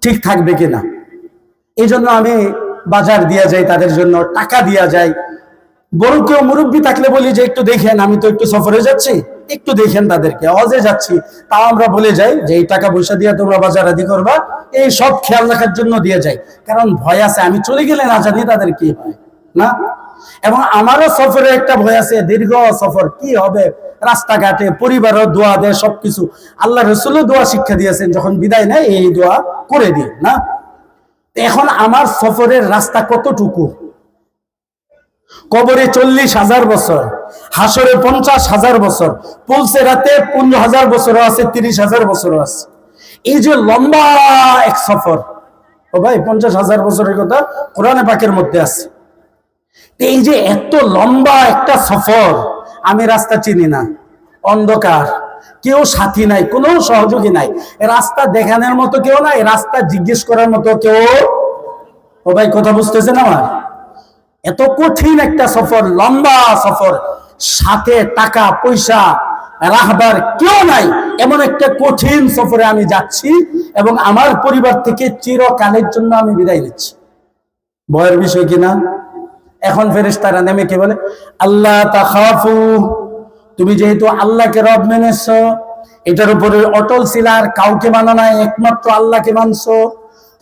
ঠিক থাকবে কিনা। এই জন্য আমি বাজার দিয়া যাই, তাদের জন্য টাকা দিয়া যাই। বড় কেউ মুরব্বী থাকলে বলি যে একটু দেখেন, আমি তো একটু সফরে যাচ্ছি, একটু দেখেন তাদেরকে, হজে যাচ্ছি, তাও আমরা বলে যাই যে এই টাকা পয়সা দিয়ে তোমরা বাজার আদি করবা, এই সব খেয়াল রাখার জন্য দিয়ে যাই। কারণ ভয় আছে আমি চলে গেলে না জানি তাদের কি হয় না। এবং আমারও সফরে একটা ভয় আছে, দীর্ঘ সফর, কি হবে রাস্তাঘাটে, পরিবারও দোয়া দেয়, সবকিছু আল্লাহ রসুলও দোয়া শিক্ষা দিয়েছেন, যখন বিদায় নেয় এই দোয়া করে দিই না। এখন আমার সফরের রাস্তা কতটুকু? কবরে 40,000 বছর, হাসরে 50,000 বছর, পুলসে রাতে 15,000 বছরও আছে, 30,000 বছরও আছে। এই যে লম্বা এক সফর, ও ভাই 50,000 বছরের কথা কোরআনে পাকের মধ্যে আছে। এই যে এত লম্বা একটা সফর, আমি রাস্তা চিনি না, অন্ধকার, কেউ সাথী নাই, কোনো সহযোগী নাই, রাস্তা দেখানোর মতো কেউ নাই, রাস্তা জিজ্ঞেস করার মতো কেউ। ও ভাই কথা বুঝতেছেন আমার? এত কঠিন একটা সফর, লম্বা সফর, সাথে টাকা পয়সা রাখবার কেউ নাই, এমন একটা কঠিন সফরে আমি যাচ্ছি এবং আমার পরিবার থেকে চিরকালের জন্য আমি বিদায় নিচ্ছি। ভয়ের বিষয় কিনা? এখন ফেরেশতারা নেমে কে বলে, আল্লাহ তাখাফু, তুমি যেহেতু আল্লাহকে রব মেনেছো, এটার উপরে অটল ছিল, আর কাউকে মানো নাই, একমাত্র আল্লাহকে মানছো,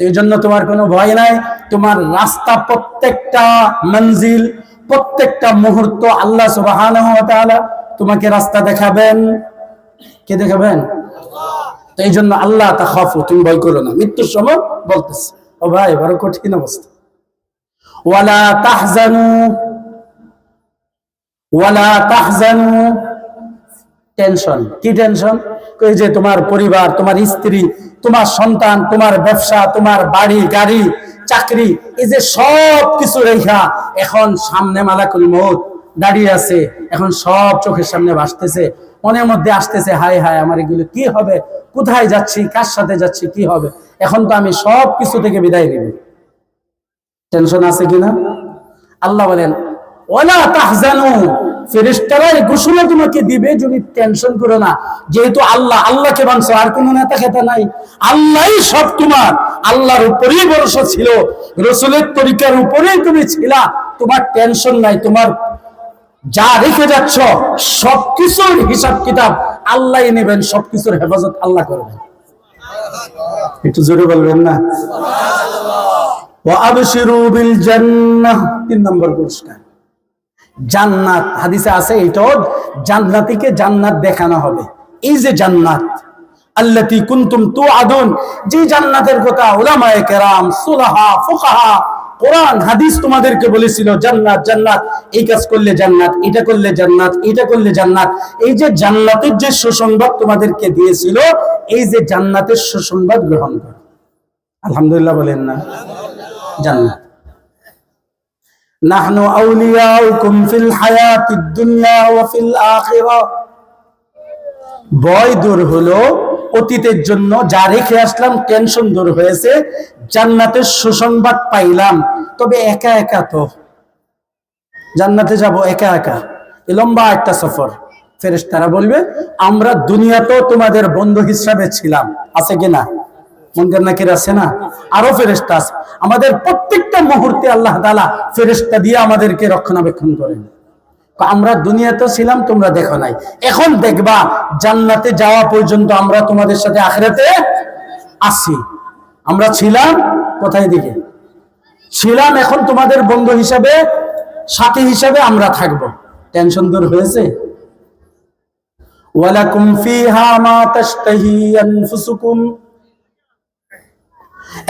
এই জন্য তোমার কোনো ভয় নাই। তোমার রাস্তা, প্রত্যেকটা মঞ্জিল, প্রত্যেকটা মুহূর্ত আল্লাহ সুবহানাহু ওয়া তাআলা তোমাকে রাস্তা দেখাবেন। কে দেখাবেন? তো এই জন্য আল্লাহ তাখাফু, তুমি ভয় করো না। মৃত্যুর সময় বলতেছে, ও ভাই বড় কঠিন অবস্থা। ওয়ালা তাহজানু, ওয়ালা তাহজানু, টেনশন। কি টেনশন? কই যে তোমার পরিবার, তোমার স্ত্রী, তোমার সন্তান, তোমার ব্যবসা, তোমার বাড়ি গাড়ি চাকরি, এই যে সব কিছু রেখা এখন সামনে মালাকুল মউত দাঁড়িয়ে আছে, এখন সব চোখের সামনে ভাসতেছে, মনের মধ্যে আসতেছে, হায় হায় আমার এগুলো কি হবে, কোথায় যাচ্ছি, কার সাথে যাচ্ছি, কি হবে, এখন তো আমি সব কিছু থেকে বিদায় নিব। টেনশন আছে কিনা? আল্লাহ বলেন ওয়ালা তাহজানু, ফেরেশতারা এই ঘোষণা তোমাকে দিবে, যদি টেনশন করো না, যেহেতু আল্লাহ, আল্লাহকে মানছো, আর কোনো নেতা খেতা নাই, আল্লাহই সব তোমার, আল্লাহর উপরেই ভরসা ছিল, রাসূলের তরিকার উপরেই তুমি ছিলা, তোমার টেনশন নাই। তোমার যা রেখে যাচ্ছ সবকিছুর হিসাব কিতাব আল্লাহই নেবেন, সবকিছুর হেফাজত আল্লাহ করবেন। একটু জোরে বলবেন না? ওয়া আবশিরু বিল জান্নাহ, 3 নম্বর পুরস্কার জান্নাত। হাদিসে আছে এটাও জান্নাতীকে জান্নাত দেখানো হবে। এই যে জান্নাত আল্লাতী কুনতুম তুআদুন, যে জান্নাতের কথা উলামায়ে কেরাম, সুলাহা, ফুকাহা, কোরআন হাদিস তোমাদেরকে বলেছিল, জান্নাত জান্নাত, এই কাজ করলে জান্নাত, এটা করলে জান্নাত, এটা করলে জান্নাত। এই যে জান্নাতের যে সুসংবাদ তোমাদেরকে দিয়েছিল, এই যে জান্নাতের সুসংবাদ গ্রহণ করো। আলহামদুলিল্লাহ বলেন না? জান্নাত, নাহনু আউলিয়াউকুম ফিল হায়াতিদ দুনিয়া ওয়া ফিল আখিরাহ। ভয় দূর হলো অতীতের জন্য, যা রেখে আসলাম টেনশন দূর হয়েছে, জান্নাতের সুসংবাদ পাইলাম। তবে একা একা তো জান্নাতে যাব, একা একা, এই লম্বা একটা সফর। ফেরেশতারা বলবে আমরা দুনিয়াতেও তোমাদের বন্ধু হিসাবে ছিলাম, আছে কিনা? মুনকার নাকির আছে না? আরো ফেরেশতা আছে, আমাদের প্রত্যেকটা মুহূর্তে আল্লাহ তাআলা ফেরেশতা দিয়ে আমাদেরকে রক্ষণাবেক্ষণ করেন। আমরা দুনিয়াতে ছিলাম, তোমরা দেখো নাই, এখন দেখবা জান্নাতে যাওয়া পর্যন্ত আমরা তোমাদের সাথে আখিরাতে আছি। আমরা ছিলাম কোথায় দিকে ছিলাম, এখন তোমাদের বন্ধু হিসাবে, সাথী হিসাবে আমরা থাকব। টেনশন দূর হয়েছে? ওয়ালাকুম ফিহা মা তাশতাহি আনফুসুকুম,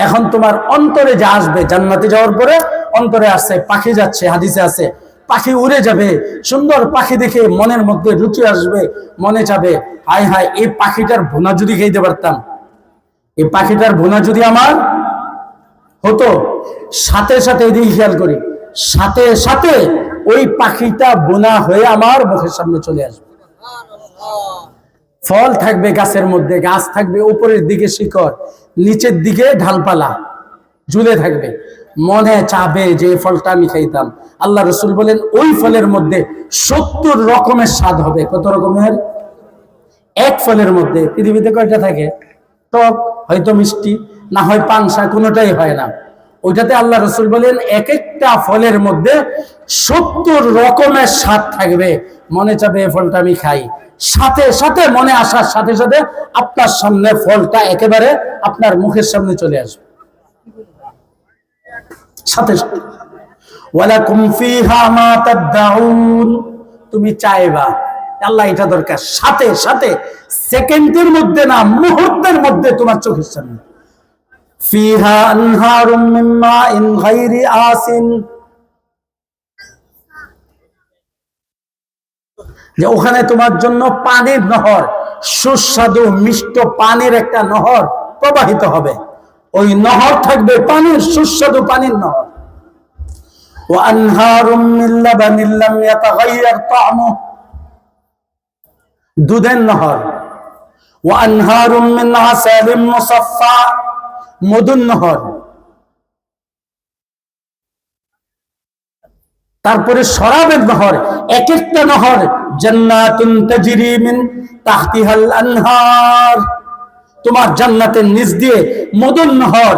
এখন তোমার অন্তরে যা আসবে, জান্নাতে যাওয়ার পরে অন্তরে আসছে, পাখি যাচ্ছে, হাদিসে আছে পাখি উড়ে যাবে, সুন্দর পাখি দেখে মনের মধ্যে রুচি আসবে, মনে যাবে হায় হায় এই পাখিটার ভুনা যদি খেতে পারতাম, এই পাখিটার ভুনা যদি আমার হতো। সাথে সাথে এদিকে খেয়াল করি, সাথে সাথে ওই পাখিটা বোনা হয়ে আমার মুখের সামনে চলে আসবে। ফল থাকবে গাছের মধ্যে, গাছ থাকবে উপরের দিকে শিকড়, নিচের দিকে ঢালপালা ঝুলে থাকবে, মনে চাবে যে ফলটা আমি খাইতাম। আল্লাহ রাসূল বলেন ওই ফলের মধ্যে 70 রকমের স্বাদ হবে। কত রকমের? এক ফলের মধ্যে পৃথিবীতে কয়টা থাকে? টক, হয়তো মিষ্টি, না হয় পাংশা, কোনোটাই হয় না। ওইটাতে আল্লাহ রাসূল বলেন এক একটা ফলের মধ্যে 70 রকমের স্বাদ থাকবে। মনে চাবে এই ফলটা আমি খাই, সাথে সাথে মনে আসার সাথে সাথে আপনার সামনে ফলটা একেবারে আপনার মুখের সামনে চলে আসবে সাথে সাথে। ওয়ালাকুম ফিহা মা তাদউন, তুমি চাইবা আল্লাহ এটা দরকার, সাথে সাথে সেকেন্ডের মধ্যে না, মুহূর্তের মধ্যে তোমার চোখের সামনে। ফিহা আনহারুম মিন মাইন গায়রি আসিন, যে ওখানে তোমার জন্য পানির নহর, সুস্বাদু মিষ্ট পানির একটা নহর প্রবাহিত হবে। ওই নহর থাকবে পানির, সুস্বাদু পানির নহর। ওয়া আনহারুম মিন লাবানিন লাম ইয়াতাগায়্যার তা'মুহু, দুধের নহর। ওয়া আনহারুম মিন আসালিন মুসাফফা, মধুর নহর। তারপরে শরাবের নহর, এক একটা নহর জান্নাতুন তাজরি মিন তাহতিহাল আনহার, তোমার জান্নাতের নিচ দিয়ে মধুর নহর,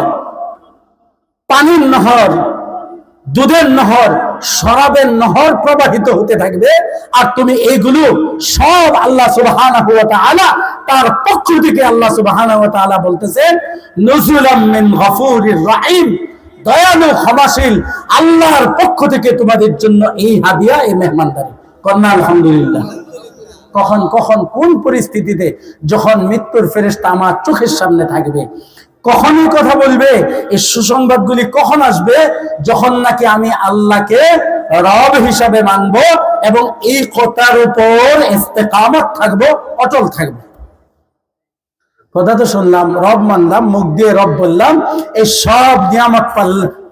পানির নহর, দুধের নহর, শরাবের নহর প্রবাহিত হতে থাকবে। আর তুমি এইগুলো সব আল্লাহ সুবহানাহু ওয়া তাআলা তার পক্ষ থেকে, আল্লাহ সুবহানাহু ওয়া তাআলা বলতেছেন নুজুলাম মিন গফুরির রহিম, দয়ালু ক্ষমাশীল আল্লাহর পক্ষ থেকে তোমাদের জন্য এই হাদিয়া, এই মেহমানদারি। কন্যা আলহামদুলিল্লাহ। কখন কখন কোন পরিস্থিতিতে, যখন মৃত্যুর ফেরেশতা আমার চোখের সামনে থাকবে, কখনই কথা বলবে, এই সুসংবাদগুলি কখন আসবে, যখন নাকি আমি আল্লাহকে রব হিসাবে মানব এবং এই কথার উপর ইস্তেকামত থাকবো, অটল থাকবো। কথা তো শুনলাম, রব মানলাম, মুখ দিয়ে রব বললাম, এই সব নিয়ামত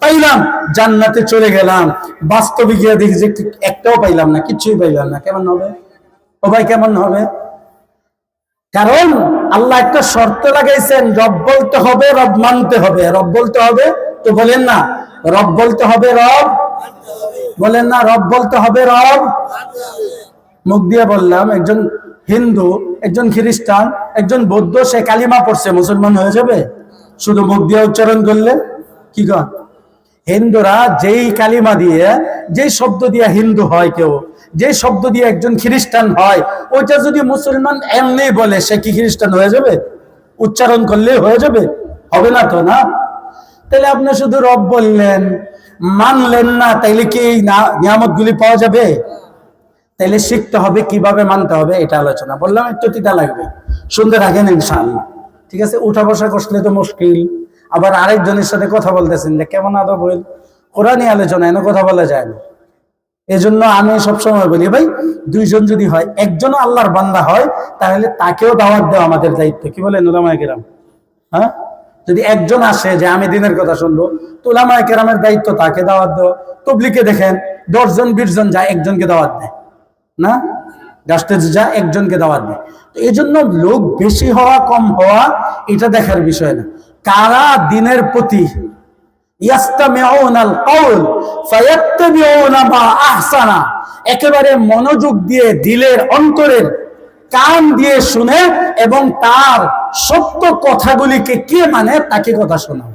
পাইলাম, জান্নাতে চলে গেলাম, বাস্তবে গিয়ে দেখি যে একটাও পাইলাম না, কিছুই পাইলাম না। কেমন হবে ও ভাই, কেমন হবে? কারণ আল্লাহ একটা শর্ত লাগাইছেন, রব বলতে হবে, রব মানতে হবে। রব বলতে হবে তো বলেন না, রব বলতে হবে, রব বলেন না, রব বলতে হবে, রব। মুখ দিয়ে বললাম, একজন হিন্দু, একজন খ্রিস্টান, একজন বৌদ্ধ, সে কালিমা পড়ছে, মুসলমান হয়ে যাবে শুধু মুখ দিয়ে উচ্চারণ করলে? কি কর? হিন্দুরা যেই কালিমা দিয়ে, যেই শব্দ দিয়ে হিন্দু হয় কেউ, যে শব্দ দিয়ে একজন খ্রিস্টান হয়, ওইটা যদি মুসলমান এমনি বলে, সে কি খ্রিস্টান হয়ে যাবে? উচ্চারণ করলে হয়ে যাবে? হবে না তো, না? তাহলে আপনি শুধু রব বললেন, মানলেন না, তাইলে কি নিয়ামত গুলি পাওয়া যাবে? তাইলে শিখতে হবে কিভাবে মানতে হবে, এটা আলোচনা বললাম। একটু তিতা লাগবে, শুনতে থাকেন ইনশাআল্লাহ। ঠিক আছে, উঠা বসা করলে তো মুশকিল, আবার আরেকজনের সাথে কথা বলতেছেন যে কেমন আদব হইল, কোরআনী আলোচনা এনে কথা বলা যায় না। এজন্য আমি সবসময় বলি, ভাই দুইজন যদি হয়, একজন আল্লাহর বান্দা হয়, তাহলে তাকেও দাওয়াত দেওয়া আমাদের দায়িত্ব। কি বলেন উলামায়ে কেরাম? হ্যাঁ, যদি একজন আসে যে আমি দিনের কথা শুনবো, তো উলামায়ে কেরামের দায়িত্ব তাকে দাওয়াত দেওয়া। তবলিগে দেখেন 10 জন 20 জন যায়, একজনকে দাওয়াত দেয় না, গাছতে যা একজনকে দাওয়াত দেয়। তো এই জন্য লোক বেশি হওয়া কম হওয়া এটা দেখার বিষয় না, কারা দিনের প্রতি ইয়াস্তামিউনাল কাউল ফায়াত্তাবিউনা মা আহসানা, একেবারে মনোযোগ দিয়ে, দিলের অন্তরের কান দিয়ে শুনে এবং তার সত্য কথাগুলিকে কে মানে তাকে কথা শোনাও।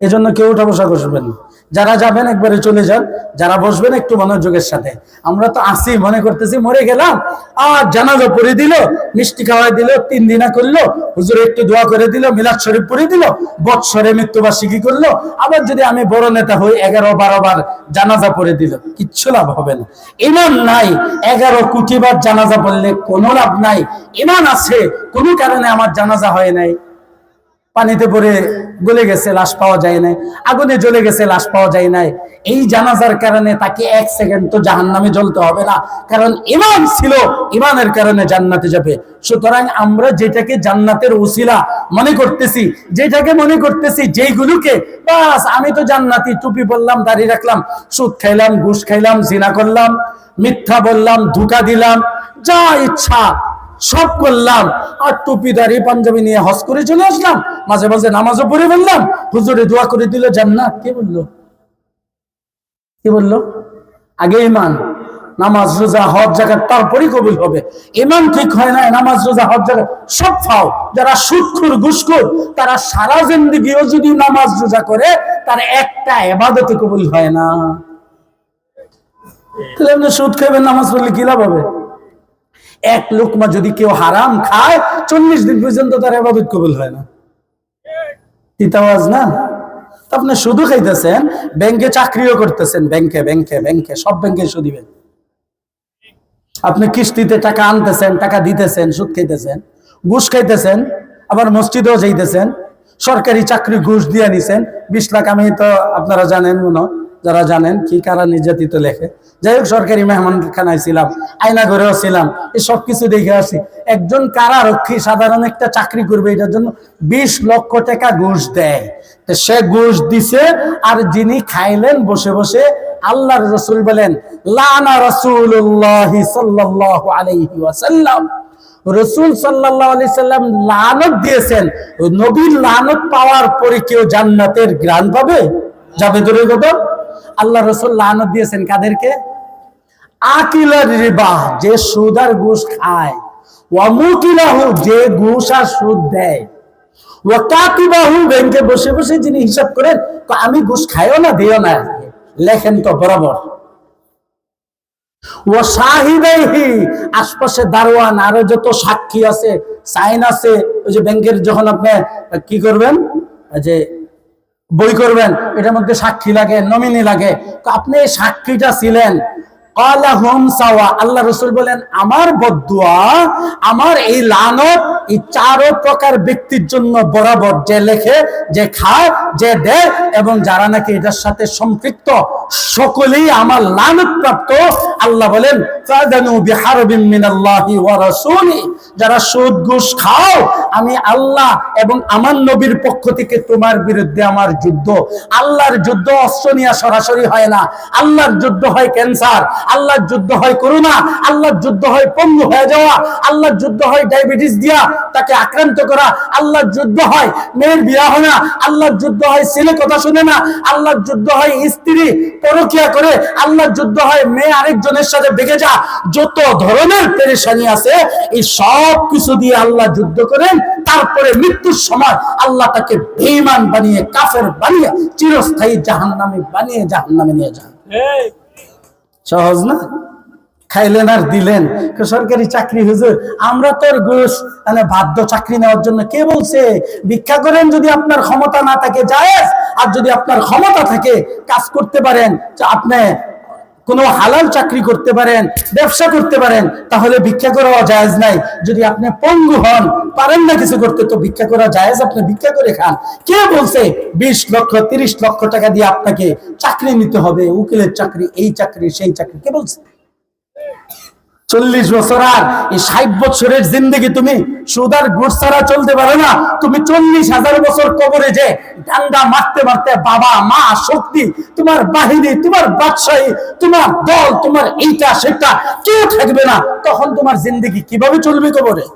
এজন্য কেউ উঠা বসা করবেন না। যারা যাবেন একবারে চলে যান, যারা বসবেন একটু মনোযোগের সাথে। আমরা তো আসি মনে করতেছি মরে গেলাম, আর জানাজা পড়ে দিল, মিষ্টি খাওয়াই দিল, 3 দিনা করলো, হুজুর একটু দোয়া করে দিল, মিলাদ শরীফ পড়ে দিল, বৎসরে মৃত্যুবার্ষিকী করলো, আবার যদি আমি বড় নেতা হই 11-12 বার জানাজা পড়ে দিল, কিচ্ছু লাভ হবে না। ইমান নাই, 11 কোটি বার জানাজা পড়লে কোনো লাভ নাই। ইমান আছে, কোনো কারণে আমার জানাজা হয় নাই, পানিতে পড়ে গলে গেছে, লাশ পাওয়া যায় নাই, আগুনে জ্বলে গেছে, লাশ পাওয়া যায় নাই, এই জানাজার কারণে তাকে 1 সেকেন্ড তো জাহান্নামে জ্বলতে হবে না, কারণ ঈমান ছিল, ঈমানের কারণে জান্নাতে যাবে। সুতরাং আমরা যেটাকে জান্নাতের ওসিলা মনে করতেছি, যেটাকে মনে করতেছি, যেইগুলোকে বাস আমি তো জান্নাতি, টুপি পরলাম, দাড়ি রাখলাম, সুদ খাইলাম, ঘুষ খাইলাম, জিনা করলাম, মিথ্যা বললাম, ধোঁকা দিলাম, যা ইচ্ছা সব করলাম, আর টুপি দাড়ি পাঞ্জাবি নিয়ে হজ করে চলে আসলাম, মাঝে মাঝে নামাজও পড়ে ফেললাম, হুজুরে দোয়া করে দিল জান্নাত। কে বললো? কে বললো? আগে ঈমান, নামাজ রোজা হজ জাকাত তারপরেই কবুল হবে। ইমান ঠিক হয় না, নামাজ রোজা হজ জাকাত সব ফাও। যারা সুদখোর ঘুষখোর তারা সারা জিন্দেগিও যদি নামাজ রোজা করে তার একটা ইবাদত কবুল হয় না। তাহলে আপনি সুদ খাবেন, নামাজ পড়লে কি লাভ হবে? এক লোকমা যদি কেউ হারাম খায় 40 দিন পর্যন্ত তার ইবাদত কবুল হয় না। তিতাওয়াজ না? আপনি শুধু খাইতেছেন, ব্যাংকে চাকরিও করতেছেন, ব্যাংকে ব্যাংকে ব্যাংকে সব ব্যাংকে সুদ দিবেন। আপনি কিস্তিতে টাকা আনতেছেন, টাকা দিতেছেন, সুদ খাইতেছেন, ঘুষ খাইতেছেন, আবার মসজিদেও যাইতেছেন, সরকারি চাকরি ঘুষ দিয়ে নিছেন 20 লাখ। আমি তো আপনারা জানেন, যারা জানেন কি কারা নির্যাতিত লেখে। যাই হোক, সরকারি মেহমানখানায় ছিলাম, আয়না ঘরেও ছিলাম, এই সব কিছু দেখে আসি। একজন কারারক্ষী সাধারণ একটা চাকরি করবে, এটার জন্য 20 লক্ষ টাকা ঘুষ দেয়। সে ঘুষ দিছে, আর যিনি খাইলেন বসে বসে, আল্লাহর রাসূল বলেন লানা রাসূলুল্লাহি সাল্লাল্লাহু আলাইহি ওয়াসাল্লাম, রাসূল সাল্লাল্লাহু আলাইহি সাল্লাম লানত দিয়েছেন। নবীর লানত পাওয়ার পরে কেউ জান্নাতের ঘ্রাণ পাবে? যাবে দূরের কথা। আল্লাহ রাসূল লানত দিয়েছেন কাদেরকে? আকিলার রিবা, যে সুদ আর ঘুষ খায়, ওয়া মুকিলাহু, যে ঘুষ আর সুদ দেয়, ওয়া কাতিবাহু, ব্যাংকে বসে বসে যিনি হিসাব করেন, আমি ঘুষ খাইও না দিও না, লেখেন তো বরাবর, ও শাহিদাইহি, আশপাশে দারোয়ান আরো যত সাক্ষী আছে, সাইন আছে। ওই যে ব্যাংকের যখন আপনি কি করবেন, যে বই করবেন, এটার মধ্যে সাক্ষী লাগে, নমিনি লাগে, আপনি সাক্ষীটা ছিলেন। আল্লাহ রাসূল বলেন আমার বদদুয়া, আমার এই লানত এই 4 প্রকার ব্যক্তির জন্য বরাবর, যে লেখে, যে খায়, যে দেয় এবং যারা নাকি এটার সাথে সম্পৃক্ত, সকলেই আমার লানত প্রাপ্ত। আল্লাহ বলেন ফাদানু বিহারবিন মিনাল্লাহি ওয়া রাসূলি, যারা সুদ ঘুষ খাও, আমি আল্লাহ এবং আমার নবীর পক্ষ থেকে তোমার বিরুদ্ধে আমার যুদ্ধ। আল্লাহর যুদ্ধ অস্ত্র নিয়ে সরাসরি হয় না। আল্লাহর যুদ্ধ হয় ক্যান্সার, আল্লাহর যুদ্ধ হয় করোনা, আল্লাহর যুদ্ধ হয় পঙ্গু হয়ে যাওয়া, আল্লাহর যুদ্ধ হয় ডায়াবেটিস দিয়া তাকে আক্রান্ত করা, আল্লাহর যুদ্ধ হয় মেয়ের বিয়া হয় না, আল্লাহর যুদ্ধ হয় ছেলে কথা শুনে না, আল্লাহর যুদ্ধ হয় স্ত্রী পরকিয়া করে, আল্লাহর যুদ্ধ হয় মেয়ে আরেকজনের সাথে বেগে যা। যত ধরনের পেরেশানি আছে, এই সব কিছু দিয়ে আল্লাহ যুদ্ধ করেন। তারপরে মৃত্যুর সময় আল্লাহ তাকে বেঈমান বানিয়ে, কাফের বানিয়ে, চিরস্থায়ী জাহান্নামী বানিয়ে জাহান্নামে নিয়ে যান। সহজ না? খাইলেন আর দিলেন। সরকারি চাকরি, হুজুর আমরা তোর ঘুষ মানে বাধ্য চাকরি নেওয়ার জন্য। কে বলছে? ভিক্ষা করেন যদি আপনার ক্ষমতা না থাকে জায়েজ, আর যদি আপনার ক্ষমতা থাকে, কাজ করতে পারেন, আপনি কোনো হালাল চাকরি করতে পারেন, ব্যবসা করতে পারেন, তাহলে ভিক্ষা করা জায়েজ নাই। যদি আপনি পঙ্গু হন, পারেন না কিছু করতে, তো ভিক্ষা করা জায়েজ, আপনি ভিক্ষা করে খান। কে বলছে 20 লক্ষ 30 লক্ষ টাকা দিয়ে আপনাকে চাকরি নিতে হবে? উকিলের চাকরি, এই চাকরি, সেই চাকরি, কে বলছে? 40 বছর আর এই 60 বছরের জিন্দগি তুমি সুদ আর ঘুষ ছাড়া চলতে পারো না। তুমি 40,000 বছর কবরে যে ডান্ডা মারতে মারতে, বাবা মা শক্তি, তোমার বাহিনী, তোমার বাদশাহী, তোমার দল, তোমার এইটা সেটা কেউ থাকবে না, তখন তোমার জিন্দগি কিভাবে চলবে কবরে?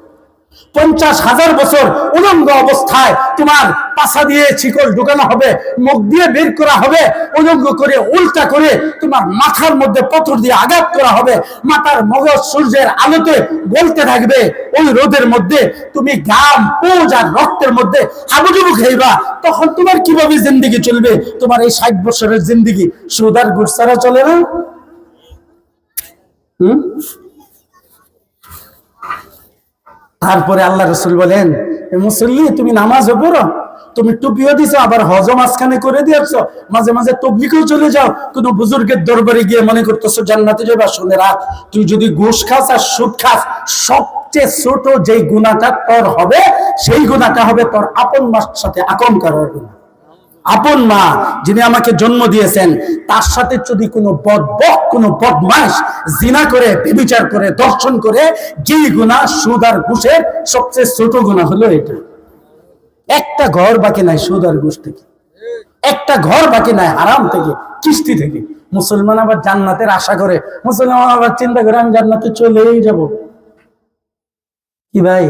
50,000 বছর উলঙ্গ অবস্থায় তোমার পাছা দিয়ে শিকল ঢুকানো হবে, মুখ দিয়ে বের করা হবে, উলঙ্গ করে উল্টা করে তোমার মাথার মধ্যে পাথর দিয়ে আঘাত করা হবে, মাথার মগজ সূর্যের আলোতে গলতে থাকবে, ওই রোদের মধ্যে তুমি ঘাম, পুজ আর রক্তের মধ্যে হাবুডুবু খাইবা। তখন তোমার কিভাবে জিন্দেগি চলবে? তোমার এই 60 বছরের জিন্দেগি সুদ আর ঘুষ ছাড়া চলে না। তারপরে আল্লাহ রাসূল বলেন, মুসল্লি তুমি নামাজও পড়ো, তুমি টুপিও দিছো, আবার হজ মাঝখানে করে দিয়েছো, মাঝে মাঝে তবলিগেও চলে যাও, কোন বুজুর্গের দরবারে গিয়ে মনে করতেছো জান্নাতে যাবা। শুনে রাখ, তুই যদি ঘুষ খাস আর সুদ খাস, সবচেয়ে ছোট যেই গুনাহটা তোর হবে, সেই গুনাহটা হবে তোর আপন মার সাথে আকম করার গুনাহ। আপন মা যিনি আমাকে জন্ম দিয়েছেন, তার সাথে যদি কোনো কোনো বদমাশ জিনা করে, ব্যভিচার করে, দর্শন করে, যেই গুনাহ সুদ আর ঘুষের সবচেয়ে ছোট গুনাহ হলো এটা। একটা ঘর বাকি নাই সুদ আর ঘুষ থেকে, একটা ঘর বাকি নাই হারাম থেকে, কিস্তি থেকে। মুসলমান আবার জান্নাতের আশা করে, মুসলমান আবার চিন্তা করে আমি জান্নাতে চলেই যাব। কি ভাই,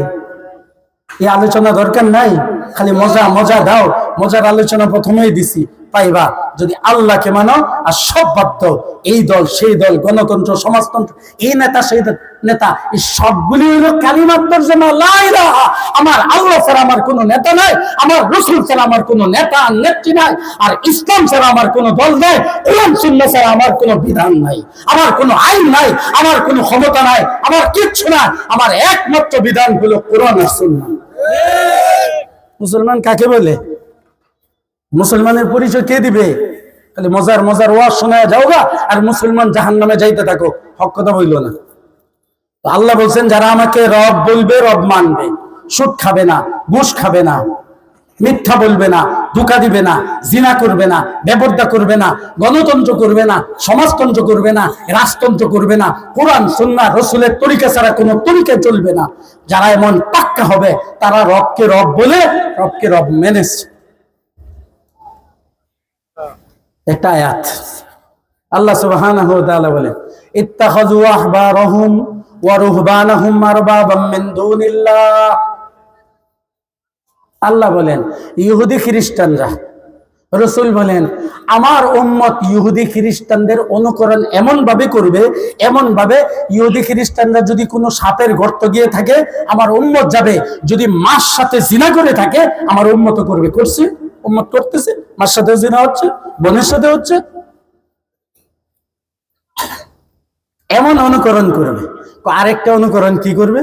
এই আলোচনা দরকার নাই? খালি মজা মজা দাও, মজার আলোচনা প্রথমেই দিছি, পাইবা যদি আল্লাহকে মানো আর সব বাধ্য এই দল সেই দল গণতন্ত্র সমাজতন্ত্র এই নেতা সেই নেতা এই সবগুলি হলো কালিমার তরজমা লা ইলাহা আমার আল্লাহ ছাড়া আমার কোনো নেতা নাই আমার রাসূল ছাড়া আমার কোনো নেতা নেত্রী নাই আর ইসলাম ছাড়া আমার কোনো দল নাই কোরআন সুন্নাহ ছাড়া আমার কোনো বিধান নাই আমার কোনো আইন নাই আমার কোনো ক্ষমতা নাই আমার কিচ্ছু নাই আমার একমাত্র বিধান হলো কোরআন আর সুন্নাহ মুসলমান কাকে বলে মুসলমানের পরিচয় কে দিবে খালি মজার মজার ওয়াজ শোনা যাওগা আর মুসলমান জাহান্নামে যাইতে থাকো হক কথা বললো না আল্লাহ বলছেন যারা আমাকে রব বলবে রব মানবে সুদ খাবে না ঘুষ খাবে না মিথ্যা বলবে না ধোঁকা দিবে না জিনা করবে না বেপরদা করবে না গণতন্ত্র করবে না সমাজতন্ত্র করবে না রাজতন্ত্র করবে না কোরআন সুন্নাহ রাসূলের তরিকা ছাড়া কোনো তরিকায় চলবে না যারা এমন পাক্কা হবে তারা রবকে রব বলে রবকে রব মেনেছে একটা আয়াত আল্লাহ সুবহানাহু ওয়া তাআলা বলেন ইত্তাখাযু আহবারহুম ওয়া রুহবানাহুম আরবাবাম মিন দুনিল্লাহ আল্লাহ বলেন ইহুদি খ্রিস্টানরা রাসূল বলেন আমার উম্মত ইহুদি খ্রিস্টানদের অনুকরণ এমন ভাবে করবে এমন ভাবে ইহুদি খ্রিস্টানরা যদি কোনো সাপের গর্ত গিয়ে থাকে আমার উম্মত যাবে যদি মার সাথে জিনা করে থাকে আমার উম্মত করবে করছে উম্মত করতেছে মার সাথে জিনা হচ্ছে বোনের সাথে হচ্ছে এমন অনুকরণ করবে আরেকটা অনুকরণ কি করবে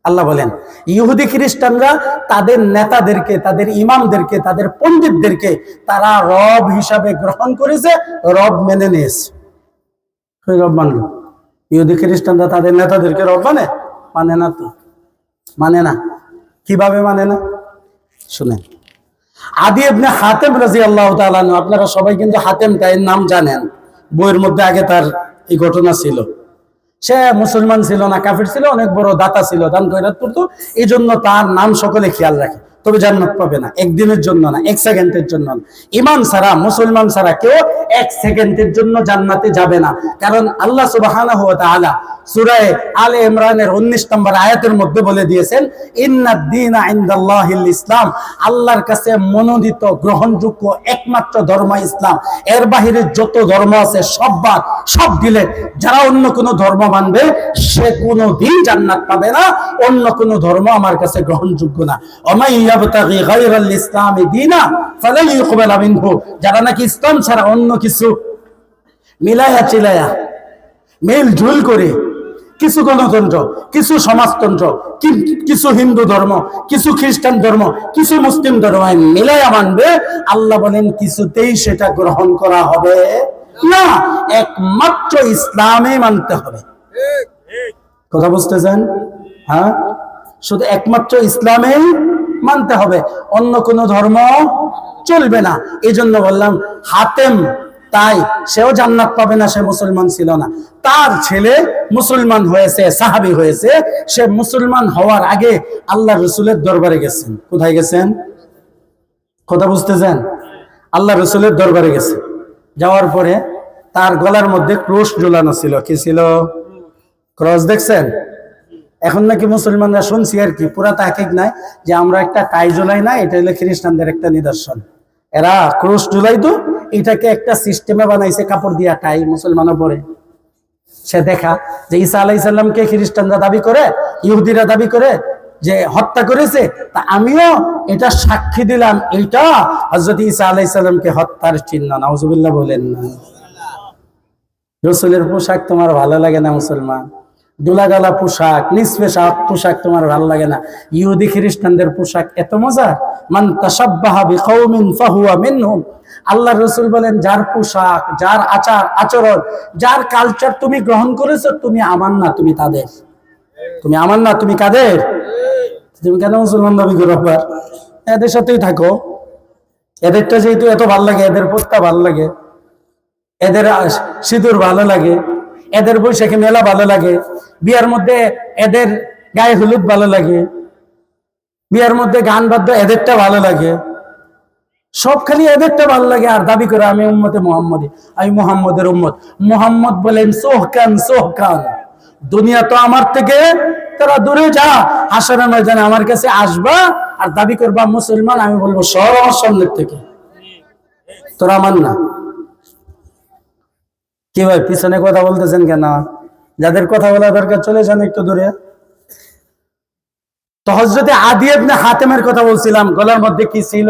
আল্লাহ বলেন ইহুদি খ্রিস্টানরা তাদের নেতাদেরকে তাদের ইমামদেরকে তাদের পণ্ডিতদেরকে তারা রব হিসাবে গ্রহণ করেছে রব মেনে নিয়েছে রব মানল ইহুদি খ্রিস্টানরা তাদের নেতাদেরকে রব মানে না তো মানে না কিভাবে মানে না শুনেন আদি ইবনে হাতেম রাদিয়াল্লাহু তাআলা আনহু আপনারা সবাই কিন্তু হাতেম তার নাম জানেন বইয়ের মধ্যে আগে তার এই ঘটনা ছিল সে মুসলমান ছিল না কাফির ছিল অনেক বড় দাতা ছিল দান খয়রাত করতো এই জন্য তার নাম সকলে খেয়াল রাখে তবে জান্নাত পাবে না একদিনের জন্য না এক সেকেন্ডের জন্য না ঈমান ছাড়া মুসলমান ছাড়া কেউ এক সেকেন্ডের জন্য জান্নাতে যাবে না কারণ আল্লাহ সুবহানাহু ওয়া তাআলা সূরা আলে ইমরানের 19 নম্বর আয়াতের মধ্যে বলে দিয়েছেন ইন্নাদ দীনা ইনদাল্লাহিল ইসলাম আল্লাহর কাছে মনোনীত গ্রহণযোগ্য একমাত্র ধর্ম ইসলাম এর বাইরে যত ধর্ম আছে সব দিলে যারা অন্য কোনো ধর্ম মানবে সে কোনোদিন জান্নাত পাবে না অন্য কোনো ধর্ম আমার কাছে গ্রহণযোগ্য না ওমাই ইয়াবতাগি গায়রাল ইসলামি দীনা ফালান ইউকবালা মিনহু যারা নাকি ইসলাম ছাড়া অন্য কিছু মিলায়া চিলায়া মেল ঝুল করে কিছু গণতন্ত্র কিছু সমাজতন্ত্র কিছু হিন্দু ধর্ম কিছু খ্রিস্টান ধর্ম কিছু মুসলিম ধর্ম মিলায়া মানবে আল্লাহ বলেন কিছুতেই সেটা গ্রহণ করা হবে না একমাত্র ইসলামে মানতে হবে কথা বুঝতেছেন হ্যাঁ শুধু একমাত্র ইসলামেই মানতে হবে অন্য কোন ধর্ম চলবে না এই জন্য বললাম হাতেম তাই সেও জান্নাত পাবে না সে মুসলমান ছিল না তার ছেলে মুসলমান হয়েছে সাহাবী হয়েছে সে মুসলমান হওয়ার আগে আল্লাহ রাসূলের দরবারে গেছেন কোথায় গেছেন কথা বুঝতেছেন আল্লাহ রাসূলের দরবারে গেছে যাওয়ার পরে তার গলার মধ্যে ক্রস ঝুলানো ছিল কি ছিল ক্রস দেখছেন এখন নাকি মুসলমানরা শুনছি আর কি পুরা তাহকিক নাই যে আমরা একটা টাই ঝুলাই না এটা হলো খ্রিস্টানদের একটা নিদর্শন এরা ক্রস ঝুলাই তো এটাকে একটা সিস্টেমে বানাইছে কাপড় দিয়া টাই মুসলমানও পরে সে দেখা যে ঈসা আলাইহিস সালামকে খ্রিস্টানরা দাবি করে ইহুদিরা দাবি করে যে হত্যা করেছে তা আমিও এটা সাক্ষী দিলাম এইটা হযরত ঈসা আলাইহিস সালামকে হত্যার চিহ্ন নাউজুবিল্লাহ বলেন না রাসূলের পোশাক তোমার ভালো লাগে না মুসলমান দুলাগালা পোশাক নিষ্পেশাক পোশাক তোমার ভালো লাগে না ইহুদি খ্রিস্টানদের পোশাক এত মজা মান তাশাব্বাহা বিকাউমিন ফাহুয়া মিনহুম আল্লাহর রাসূল বলেন যার পোশাক যার আচার আচরণ যার কালচার তুমি গ্রহণ করেছো তুমি আমার না তুমি তাদের তুমি আমার না তুমি কাদের তুমি কেন মুসলমান দাবি করো আবার এদের সাথেই থাকো এদেরটা যেহেতু এত ভালো লাগে এদের পোস্তা ভালো লাগে এদের সিঁদুর ভালো লাগে এদের বৈশাখী মেলা ভালো লাগে বিয়ার মধ্যে এদের গায়ে হলুদ ভালো লাগে বিয়ার মধ্যে গান বাদ্য এদেরটা ভালো লাগে সব খালি এদেরটা ভালো লাগে আর দাবি করে আমি উম্মতে মুহাম্মদী আমি মুহাম্মদের উম্মত মুহাম্মদ বলেন সোহকান সোহকান দুনিয়া তো আমার থেকে তারা দূরে যা হাসরের ময়দানে আমার কাছে আসবা আর দাবি করবা মুসলমান আমি বলবো সর আমার সামনের থেকে তোরা মান না। কি ভাই পিছনে কথা বলতেছেন কেন? যাদের কথা বলা দরকার চলে যান একটু দূরে। তো হযরতে আদী ইবনে হাতেমের কথা বলছিলাম, গলার মধ্যে কি ছিল?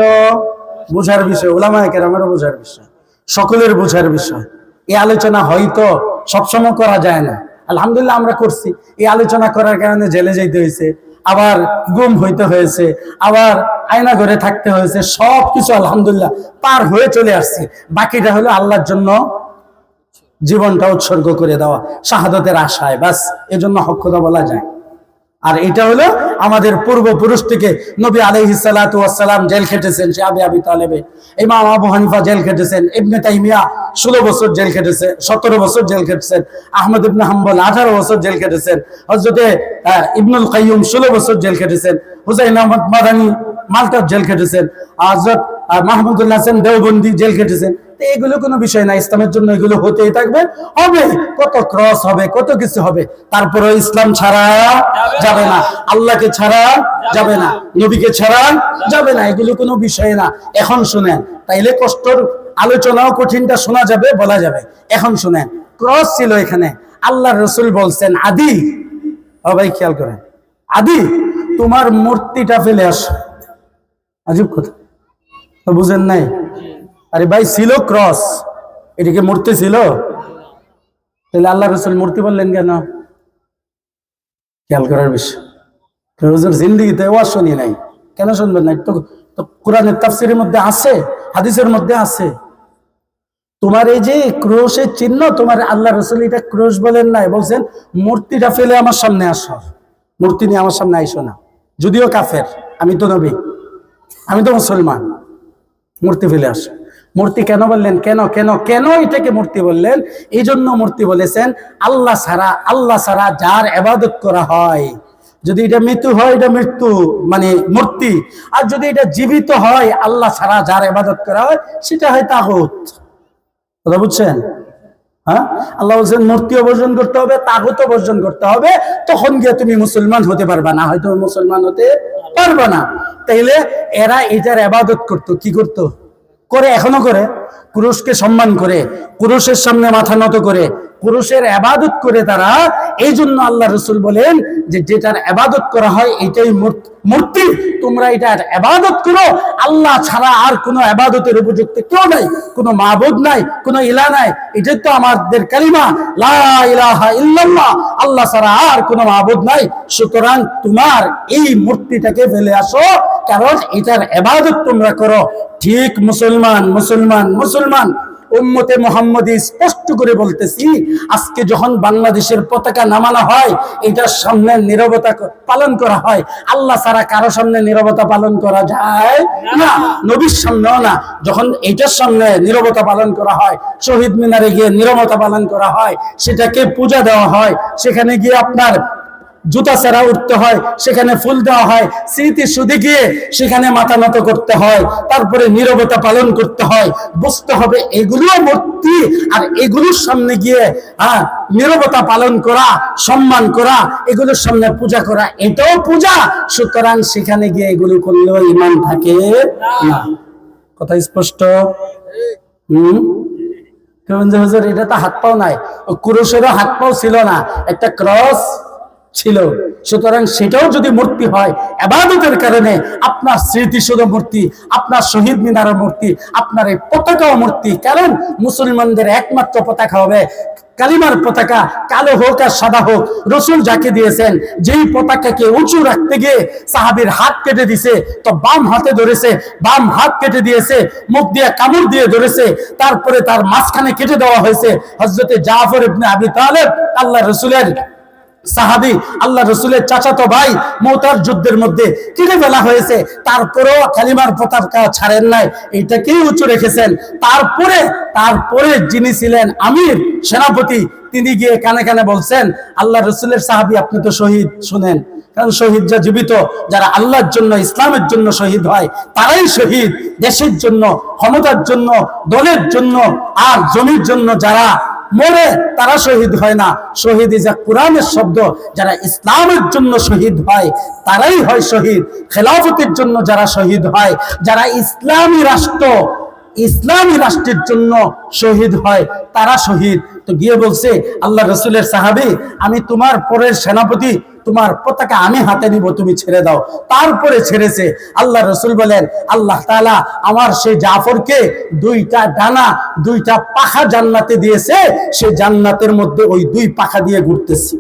বুঝার বিষয়, উলামায়ে কেরামেরও বুঝার বিষয়, সকলের বুঝার বিষয়। এই আলোচনা হয়তো সবসময় করা যায় না, আলহামদুলিল্লাহ আমরা করছি। এই আলোচনা করার কারণে জেলে যাইতে হয়েছে, আবার গুম হইতে হয়েছে, আবার আয়না ঘরে থাকতে হয়েছে, সবকিছু আলহামদুলিল্লাহ পার হয়ে চলে আসছে। বাকিটা হলো আল্লাহর জন্য জীবনটা উৎসর্গ করে দেওয়া, শাহাদাতের আশায়, বাস এজন্য হক কথা বলা যায়। আর এটা হলো আমাদের পূর্বপুরুষ থেকে নবী আলাইহিস সালাতু ওয়াস সালাম জেল খেটেছেন, সে আবি তালেবে, ইমাম আবু হানিফা জেল খেটেছেন, ইবনে তাইমিয়া 16 বছর জেল খেটেছে, 17 বছর জেল খেটেছেন, আহমদ ইবনে হাম্বল 18 বছর জেল খেটেছেন, হযরতে ইবনুল কাইয়্যুম 16 বছর জেল খেটেছেন, হুসাইন আহমদ মাদানী মালটার জেল খেটেছেন, হযরত মাহমুদুল্লাহ হাসান দেওবন্দি জেল খেটেছেন। এগুলো কোনো বিষয় না, ইসলামের জন্য এগুলো হতেই থাকবে, হবে, কত ক্রস হবে, কত কিছু হবে, তারপরে ইসলাম ছাড়া যাবে না, আল্লাহকে ছাড়া যাবে না, নবীকে ছাড়া যাবে না, এগুলো কোনো বিষয় না। এখন শুনেন, তাইলে কষ্টর আলোচনাও কঠিনটা শোনা যাবে, বলা যাবে। এখন শুনেন, ক্রস ছিল এখানে, আল্লাহ রাসূল বলছেন আদী, ও ভাই খেয়াল করেন, আদী তোমার মূর্তিটা ফেলে আসো। আজব কথা, বুঝেন নাই? আরে ভাই ছিল ক্রস, এদিকে মূর্তি ছিল, তাহলে আল্লাহ রাসূল মূর্তি বললেন কেন? খেয়াল করার বিষয়। হুজুর জিন্দেগিতে ওয়াজ শুনি নাই, কেন শুনবেন না? তো কোরআনের তাফসীরের মধ্যে আছে, হাদিসের মধ্যে আছে। তোমার এই যে ক্রোশের চিহ্ন, তোমার আল্লাহ রাসূল এটা ক্রোশ বলেন নাই, বলছেন মূর্তিটা ফেলে আমার সামনে আসো, মূর্তি নিয়ে আমার সামনে আইসো না। যদিও কাফের, আমি তো নবী, আমি তো মুসলমান, মূর্তি ফেলে আসো। মূর্তি কেন বললেন? কেন কেন কেন এটাকে মূর্তি বললেন? এই জন্য মূর্তি বলেছেন, আল্লাহ ছাড়া যার ইবাদত করা হয়, যদি এটা মৃত্যু হয় এটা মৃত্যু মানে মূর্তি, আর যদি এটা জীবিত হয় আল্লাহ ছাড়া যার ইবাদত করা হয় সেটা হয় তাগুত। কথা বুঝছেন? হ্যাঁ, আল্লাহ বলছেন মূর্তিও বর্জন করতে হবে, তাগুতও বর্জন করতে হবে, তখন গিয়ে তুমি মুসলমান হতে পারবা, না হয়তো মুসলমান হতে পারবা না। তাইলে এরা এটার ইবাদত করতো, কি করতো? করে, এখনো করে, পুরুষকে সম্মান করে, পুরুষের সামনে মাথা নত করে, পুরুষের ইবাদত করে তারা। এই জন্য আল্লাহ রাসূল বলেন যে যেটার ইবাদত করা হয় এটাই মূর্তি, তোমরা এটার ইবাদত করো, আল্লাহ ছাড়া আর কোনো ইবাদতের উপযুক্ত কেউ নাই, কোনো মাবুদ নাই, কোনো ইলাহ নাই। এটাই তো আমাদের কালিমা, লা ইলাহা ইল্লাল্লাহ, আল্লাহ ছাড়া আর কোনো মাবুদ নাই। সুতরাং তোমার এই মূর্তিটাকে ফেলে আসো, কারণ এটার ইবাদত তোমরা করো। ঠিক মুসলমান মুসলমান মুসলমান উম্মতে মুহাম্মদী স্পষ্ট করে বলতেছি, আজকে যখন বাংলাদেশের পতাকা নামানো হয়, এটার সামনে নীরবতা পালন করা হয়। আল্লাহ ছাড়া কারো সামনে নীরবতা পালন করা যায় না, নবীর সামনেও না। যখন এটার সামনে নীরবতা পালন করা হয়, শহীদ মিনারে গিয়ে নীরবতা পালন করা হয়, সেটাকে পূজা দেওয়া হয়, সেখানে গিয়ে আপনার জুতা ছাড়া উঠতে হয়, সেখানে ফুল দেওয়া হয়, স্মৃতি সুদে গিয়ে সেখানে মাথা নত করতে হয়, তারপরে নীরবতা পালন করতে হয়। বুঝতে হবে এগুলো মূর্তি, আর এগুলোর সামনে গিয়ে নীরবতা পালন করা, সম্মান করা, এগুলোর সামনে পূজা করা, এটাও পূজা। সুতরাং সেখানে গিয়ে এগুলো করলেও ঈমান থাকে না। কথা স্পষ্ট? হুজুর এটা তো হাত পাও নাই, কুরুশেরও হাত পাও ছিল না, একটা ক্রস ছিল। সুতরাং সেটাও যদি মূর্তি হয়, ইবাদতের কারণে আপনার স্মৃতিসৌধ মূর্তি, আপনার শহীদ মিনারের মূর্তি, আপনার এই পতাকাও মূর্তি। কারণ মুসলমানদের একমাত্র পতাকা হবে কালিমার পতাকা, কালো হোক আর সাদা হোক। রাসূল যাকে দিয়েছেন, যেই পতাকাকে উঁচু রাখতে গিয়ে সাহাবীর হাত কেটে দিছে, তো বাম হাতে ধরেছে, বাম হাত কেটে দিয়েছে, মুখ দিয়ে কামড় দিয়ে ধরেছে, তারপরে তার মাঝখানে কেটে দেওয়া হয়েছে। হযরতে জাফর ইবনে আবি তালেব আল্লাহ রাসূলের সাহাবী, আল্লাহ রাসূলের চাচাতো ভাই, মুতার যুদ্ধের মধ্যে কেটে ফেলা হয়েছে, তারপরেও কালিমার পতাকা ছাড়েন নাই, এটাকেই উঁচু রেখেছেন। তারপরে যিনি ছিলেন আমির, সেনাপতি, তিনি গিয়ে কানে কানে বলছেন, আল্লাহ রাসূলের সাহাবী আপনি তো শহীদ। শুনেন, কারণ শহীদ যা জীবিত, যারা আল্লাহর জন্য ইসলামের জন্য শহীদ হয় তারাই শহীদ। দেশের জন্য, ক্ষমতার জন্য, দলের জন্য আর জমির জন্য যারা মরে তারা শহীদ হয় না। শহীদ ইজা কোরআনের শব্দ, যারা ইসলামের জন্য শহীদ হয় তারাই হয় শহীদ। খেলাফতের জন্য যারা শহীদ হয়, যারা ইসলামী রাষ্ট্র ইসলামী রাষ্ট্রের জন্য শহীদ হয় তারা শহীদ। তো গিয়ে বলছে আল্লাহ রসুলের সাহাবী, আমি তোমার পরের সেনাপতি, তোমার পতাকা আমি হাতে নিব, তুমি ছেড়ে দাও। তারপরে ছেড়েছে। আল্লাহ রসুল বলেন আল্লাহ তাআলা আমার সেই জাফরকে 2টা ডানা 2টা পাখা জান্নাতে দিয়েছে, সে জান্নাতের মধ্যে ওই 2 পাখা দিয়ে ঘুরতেছে।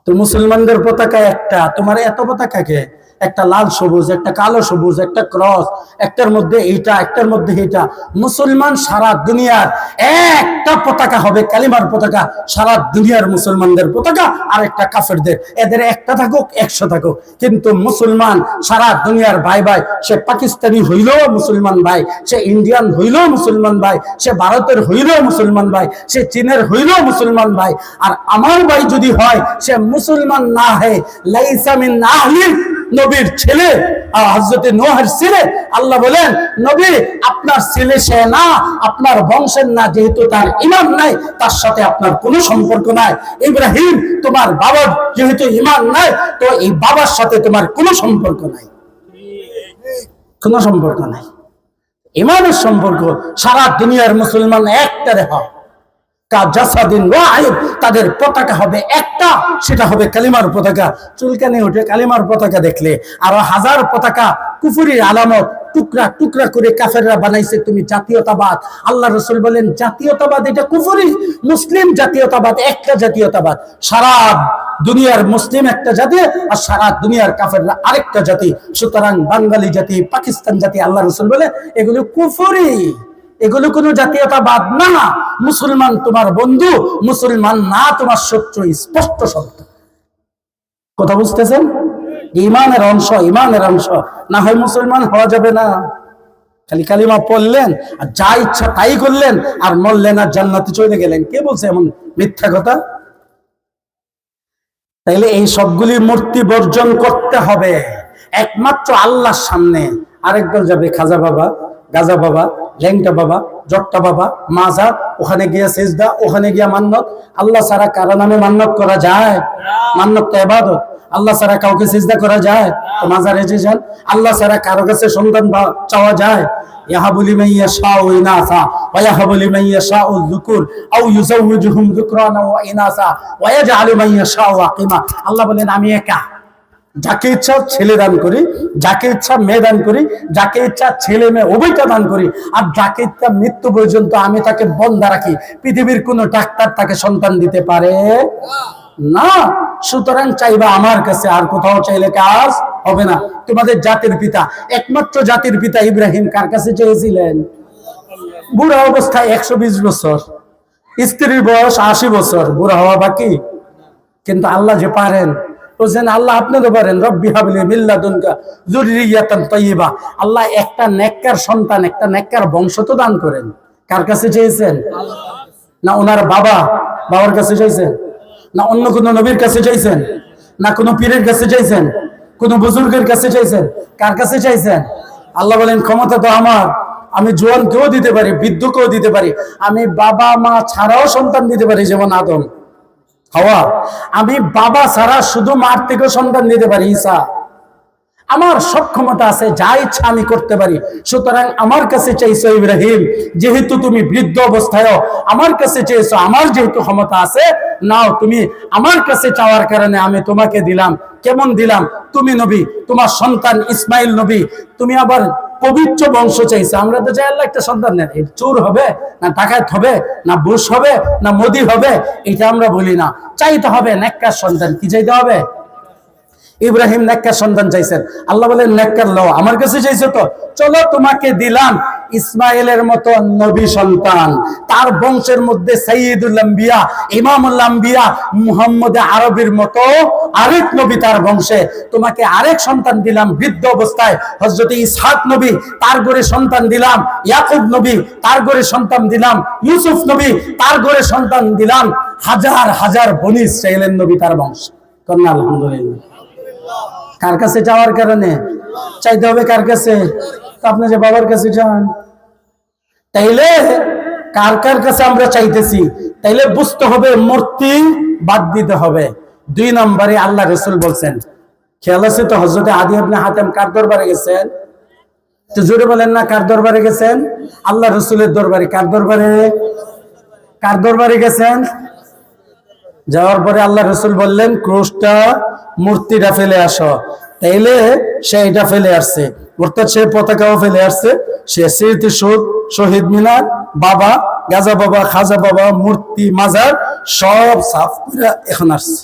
তো মুসলমানদের পতাকা একটা, তোমার এত পতাকা কে? একটা লাল সবুজ, একটা কালো সবুজ, একটা ক্রস, একটার মধ্যে এইটা, একটার মধ্যে এইটা। মুসলমান সারা দুনিয়ার একটা পতাকা হবে, কালিমার পতাকা, সারা দুনিয়ার মুসলমানদের পতাকা, আর একটা কাফেরদের। এদের একটা থাকুক 100 থাকুক, কিন্তু মুসলমান সারা দুনিয়ার ভাই ভাই। সে পাকিস্তানি হইলেও মুসলমান ভাই, সে ইন্ডিয়ান হইলেও মুসলমান ভাই, সে ভারতের হইলেও মুসলমান ভাই, সে চীনের হইলেও মুসলমান ভাই। আর আমার ভাই যদি হয় সে মুসলমান না হয়, লাইসা মিন আহলিল, নবীর ছেলে হযরত নূহের ছেলে। আল্লাহ বলেন নবী আপনার ছেলে সে না, আপনার বংশের না, যেহেতু তার ঈমান নাই তার সাথে আপনার কোনো সম্পর্ক নাই। ইব্রাহিম তোমার বাবার যেহেতু ঈমান নাই, তো এই বাবার সাথে তোমার কোনো সম্পর্ক নাই, কোনো সম্পর্ক নাই। ঈমানের সম্পর্ক সারা দুনিয়ার মুসলমান একটারে হয়, তাদের পতাকা হবে একটা, সেটা হবে কালিমার পতাকা। চুলকানি ওঠে কালিমার পতাকা দেখলে। আর 1000 পতাকা কুফরির আলামত, টুকরা টুকরা করে কাফেররা বানাইছে। তুমি জাতীয়তাবাদ, আল্লাহ রাসূল বলেন জাতীয়তাবাদ এটা কুফরি। মুসলিম জাতীয়তাবাদ একটা জাতীয়তাবাদ, সারা দুনিয়ার মুসলিম একটা জাতি আর সারা দুনিয়ার কাফেররা আরেকটা জাতি। সুতরাং বাঙালি জাতি, পাকিস্তান জাতি, আল্লাহ রাসূল বলে এগুলো কুফরি, এগুলো কোনো জাতীয়তাবাদ না। মুসলমান তোমার বন্ধু, মুসলমান না তোমার শত্রু, স্পষ্ট শব্দ। কথা বুঝতেছেন? ঈমানের অংশ, ঈমানের অংশ না হয় মুসলমান হওয়া যাবে না। খালি কালিমা পড়লেন আর যা ইচ্ছা তাই করলেন আর মরলেন আর জান্নাতে চলে গেলেন। কে বলছে এমন মিথ্যা কথা? তাইলে এই সবগুলি মূর্তি বর্জন করতে হবে একমাত্র আল্লাহর সামনে। আরেকদল যাবে খাজা বাবা, গাজা বাবা, ল্যাংটা বাবা, জট্টা বাবা, মাজার, ওখানে গিয়া সিজদা, ওখানে গিয়া মান্নত। আল্লাহ ছাড়া কারো নামে মান্নত করা যায়? মান্নত তো ইবাদত। আল্লাহ ছাড়া কাউকে সিজদা করা যায়? তো মাজারে যে যান। আল্লাহ ছাড়া কারো কাছে সন্তান চাওয়া যায়? ইয়াহাবু লিমান ইয়াশাউ ইনাসা ওয়া ইয়াহাবু লিমান ইয়াশাউ যুকুর আও ইউযাওয়িজুহুম যুকরানা ওয়া ইনাসা ওয়া ইয়াজআলু মান ইয়াশাউ আকিমা। আল্লাহ বলেন আমি একা, যাকে ইচ্ছা ছেলে দান করি, যাকে ইচ্ছা মেয়ে দান করি, যাকে ইচ্ছা ছেলে মেয়ে উভয়টা দান করি, আর যাকে ইচ্ছা মৃত্যু পর্যন্ত আমি তাকে বন্ধা রাখি। পৃথিবীর কোন ডাক্তার তাকে সন্তান দিতে পারে না। সুতরাং চাইবা আমার কাছে, আর কোথাও চাইলে কাজ হবে না। তোমাদের জাতির পিতা, একমাত্র জাতির পিতা ইব্রাহিম কার কাছে চেয়েছিলেন? বুড়া অবস্থায় 120 বছর, স্ত্রীর বয়স 80 বছর, বুড়া হওয়া বাকি। কিন্তু আল্লাহ যে পারেন, বলছেন আল্লাহ আপনি তো পারেন, রব্বি হাবলি মিন লাদুনকা যুররিয়াতান তাইয়্যিবা। আল্লাহ একটা নেককার সন্তান, একটা নেককার বংশ তো দান করেন। কার কাছে চেয়েছেন? না ওনার বাবার কাছে চাইছেন? না অন্য কোন নবীর কাছে চাইছেন? না কোনো পীরের কাছে চাইছেন? কোন বুজুর্গের কাছে চাইছেন? কার কাছে চাইছেন? আল্লাহ বলেন ক্ষমতা তো আমার, আমি জোয়ানকেও দিতে পারি, বৃদ্ধকেও দিতে পারি, আমি বাবা মা ছাড়াও সন্তান দিতে পারি, যেমন আদম হাওয়া। আমি বাবা ছাড়া শুধু মার থেকেও সন্তান দিতে পারি, ঈসা। আমার সব ক্ষমতা আছে, যা ইচ্ছা আমি করতে পারি। সুতরাং আমার কাছে চাইছো ইব্রাহিম, যেহেতু তুমি বৃদ্ধ অবস্থায় আমার কাছে চেয়েছো, আমার যেহেতু ক্ষমতা আছে, নাও তুমি আমার কাছে চাওয়ার কারণে আমি তোমাকে দিলাম। কেমন দিলাম? তুমি নবী, তোমার সন্তান ইসমাইল নবী, তুমি আবার পবিত্র বংশ চাইছে। আমরা তো চাই আল্লাহ একটা সন্তান নেন, চোর হবে না ডাকাত হবে না বুশ হবে না মোদি হবে, এটা আমরা বলি না। চাইতে হবে নেককার সন্তান। কি চাইতে হবে? ইব্রাহিম নেককার সন্তান চাইছেন। আল্লাহ বলেন নেককার লও, আমার কাছে চাইছো তো চলো তোমাকে দিলাম ইসমাইলের মতো নবী সন্তান, তার বংশের মধ্যে সাইয়্যিদুল আম্বিয়া, ইমামুল আম্বিয়া, মুহাম্মদ আরবির মতো আরেক নবী তার বংশে। তোমাকে আরেক সন্তান দিলাম বৃদ্ধ অবস্থায়, হযরত ইসহাক নবী, তার ঘরে সন্তান দিলাম ইয়াকুব নবী, তার ঘরে সন্তান দিলাম ইউসুফ নবী, তার ঘরে সন্তান দিলাম হাজার হাজার বনি ইসরাইলের নবী তার বংশ। কন্যা আলহামদুলিল্লাহ। কার কাছে যাওয়ার কারণে চাইতে হবে? কার কাছে? আপনি যে বাবার কাছে যান, তাইলে কার কার কাছে আমরা চাইতেছি? তাইলে বুঝতে হবে মূর্তি বাদ দিতে হবে। 2 নম্বরে আল্লাহ রাসূল বলছেন, খেয়াল আছে তো, হযরত আদী ইবনে হাতেম কার দরবারে গেছেন? তো জোরে বলেন না, কার দরবারে গেছেন? আল্লাহ রসুলের দরবারে। কার দরবারে? কার দরবারে গেছেন? যাওয়ার পরে আল্লাহ রসুল বললেন, ক্রুশটা, মূর্তিটা ফেলে আসো। তাইলে সে এটা ফেলে আসছে, অর্থাৎ সে পতাকাও ফেলে আসছে। সে স্মৃতিসৌধ, শহীদ মিনার, বাবা, গাজা বাবা, খাজা বাবা, মূর্তি, মাজার সব সাফ করে এখন আসছে।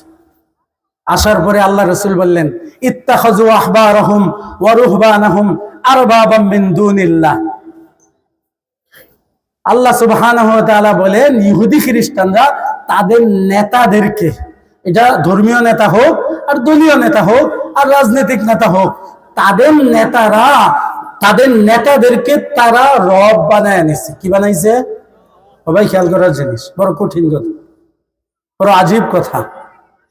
আসার পরে আল্লাহ রসুল বললেন, ইত্তাখাযু আহবারহুম ওয়া রুহবানাহুম আরবাবাম মিন দুনিল্লাহ। আল্লাহ সুবহানাহু ওয়া তাআলা বলেন, ইহুদি খ্রিস্টানরা তাদের নেতাদেরকে, এটা ধর্মীয় নেতা হোক আর দলীয় নেতা হোক আর রাজনৈতিক নেতা হোক, তাদের নেতাদেরকে তারা রব বানায় নিছে। কি বানাইছে? সবাই খেয়াল করার জিনিস, বড় কঠিন কথা, বড় আজীব কথা।